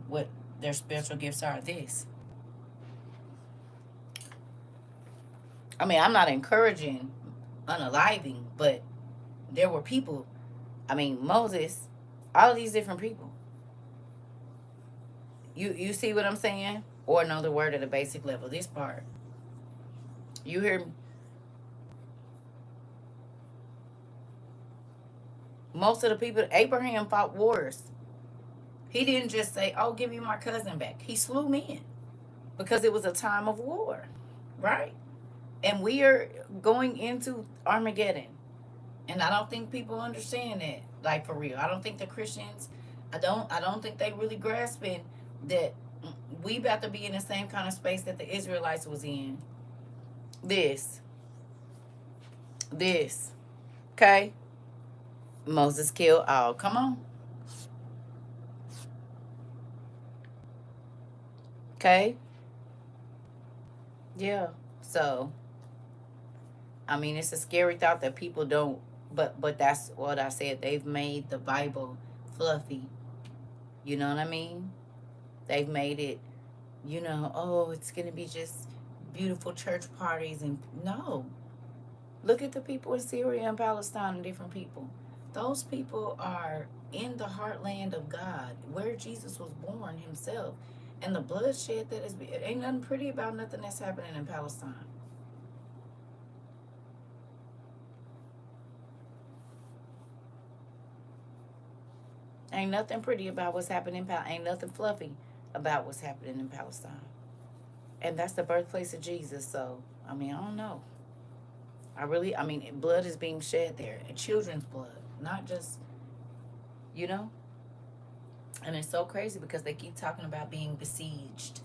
what their spiritual gifts are. I mean, I'm not encouraging unaliving, but there were people, I mean, Moses, all these different people. You see what I'm saying? Or another word at a basic level, this part. You hear me? Most of the people, Abraham fought wars. He didn't just say, oh, give me my cousin back. He slew men because it was a time of war, right? And we are going into Armageddon. And I don't think people understand that, like, for real. I don't think the Christians, I don't think they really grasping that we about to be in the same kind of space that the Israelites was in. This. Okay? Moses killed all. Come on. Okay? Yeah. So, I mean, it's a scary thought that people don't, but that's what I said. They've made the Bible fluffy. You know what I mean? They've made it, oh, it's going to be just beautiful church parties. And no. Look at the people in Syria and Palestine and different people. Those people are in the heartland of God, where Jesus was born himself. And the bloodshed that is, ain't nothing pretty about nothing that's happening in Palestine. Ain't nothing pretty about what's happening in Palestine. Ain't nothing fluffy about what's happening in Palestine. And that's the birthplace of Jesus. So, I mean, I don't know. Blood is being shed there. And children's blood. Not just, And it's so crazy because they keep talking about being besieged,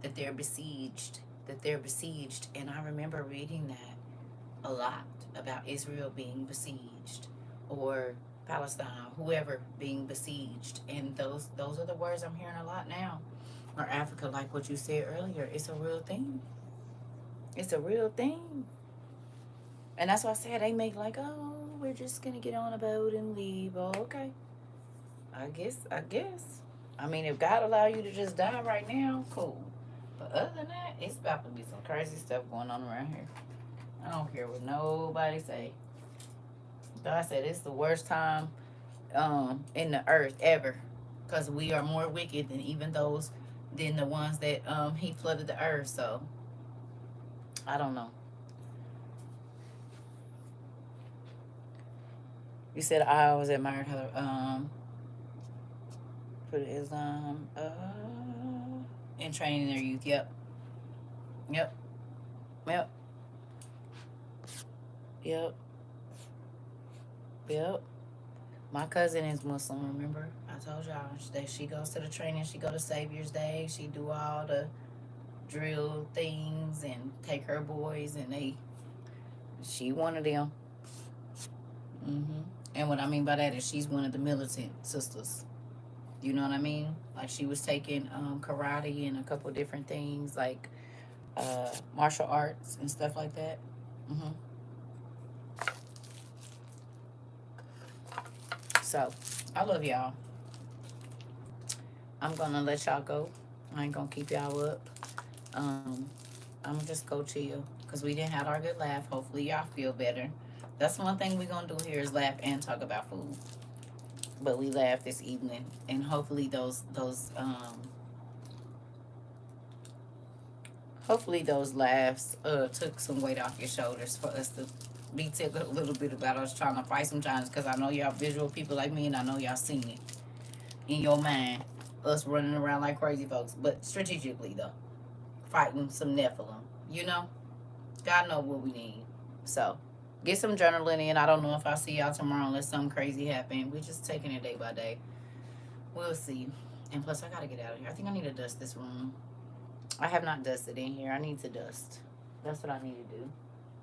that they're besieged, that they're besieged. And I remember reading that a lot about Israel being besieged, or Palestine, whoever being besieged. And those are the words I'm hearing a lot now. Or Africa, like what you said earlier. It's a real thing. It's a real thing. And that's why I said they make like, oh, we're just gonna get on a boat and leave. Oh, okay. I guess. I mean, if God allow you to just die right now, cool. But other than that, it's about to be some crazy stuff going on around here. I don't care what nobody say. God said it's the worst time in the earth ever, because we are more wicked than even those than the ones that he flooded the earth. So I don't know. You said I always admired her for Islam and training their youth. Yep. Yep. Yep. Yep. Yep. My cousin is Muslim, remember? I told y'all that she goes to the training, she go to Savior's Day, she do all the drill things and take her boys, and she one of them. And what I mean by that is she's one of the militant sisters. You know what I mean? Like she was taking karate and a couple different things, like martial arts and stuff like that. So I love y'all. I'm gonna let y'all go. I ain't gonna keep y'all up. I'm gonna just go chill because we didn't have our good laugh. Hopefully y'all feel better. That's one thing we're gonna do here is laugh and talk about food. But we laughed this evening, and hopefully those laughs took some weight off your shoulders for us to be tickled a little bit about us trying to fight some giants, because I know y'all visual people like me, and I know y'all seen it in your mind, us running around like crazy folks, but strategically though, fighting some Nephilim, you know? God know what we need. So get some journaling in. I don't know if I'll see y'all tomorrow unless something crazy happen. We're just taking it day by day. We'll see. And plus I gotta get out of here. I think I need to dust this room. I have not dusted in here. I need to dust. That's what I need to do.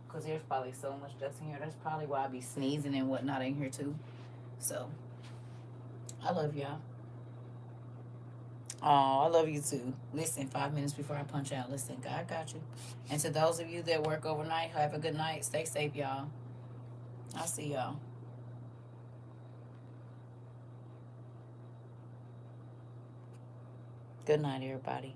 Because there's probably so much dust in here. That's probably why I be sneezing and whatnot in here too. So, I love y'all. Oh, I love you too. Listen, 5 minutes before I punch out. Listen, God got you. And to those of you that work overnight, have a good night. Stay safe, y'all. I'll see y'all. Good night, everybody.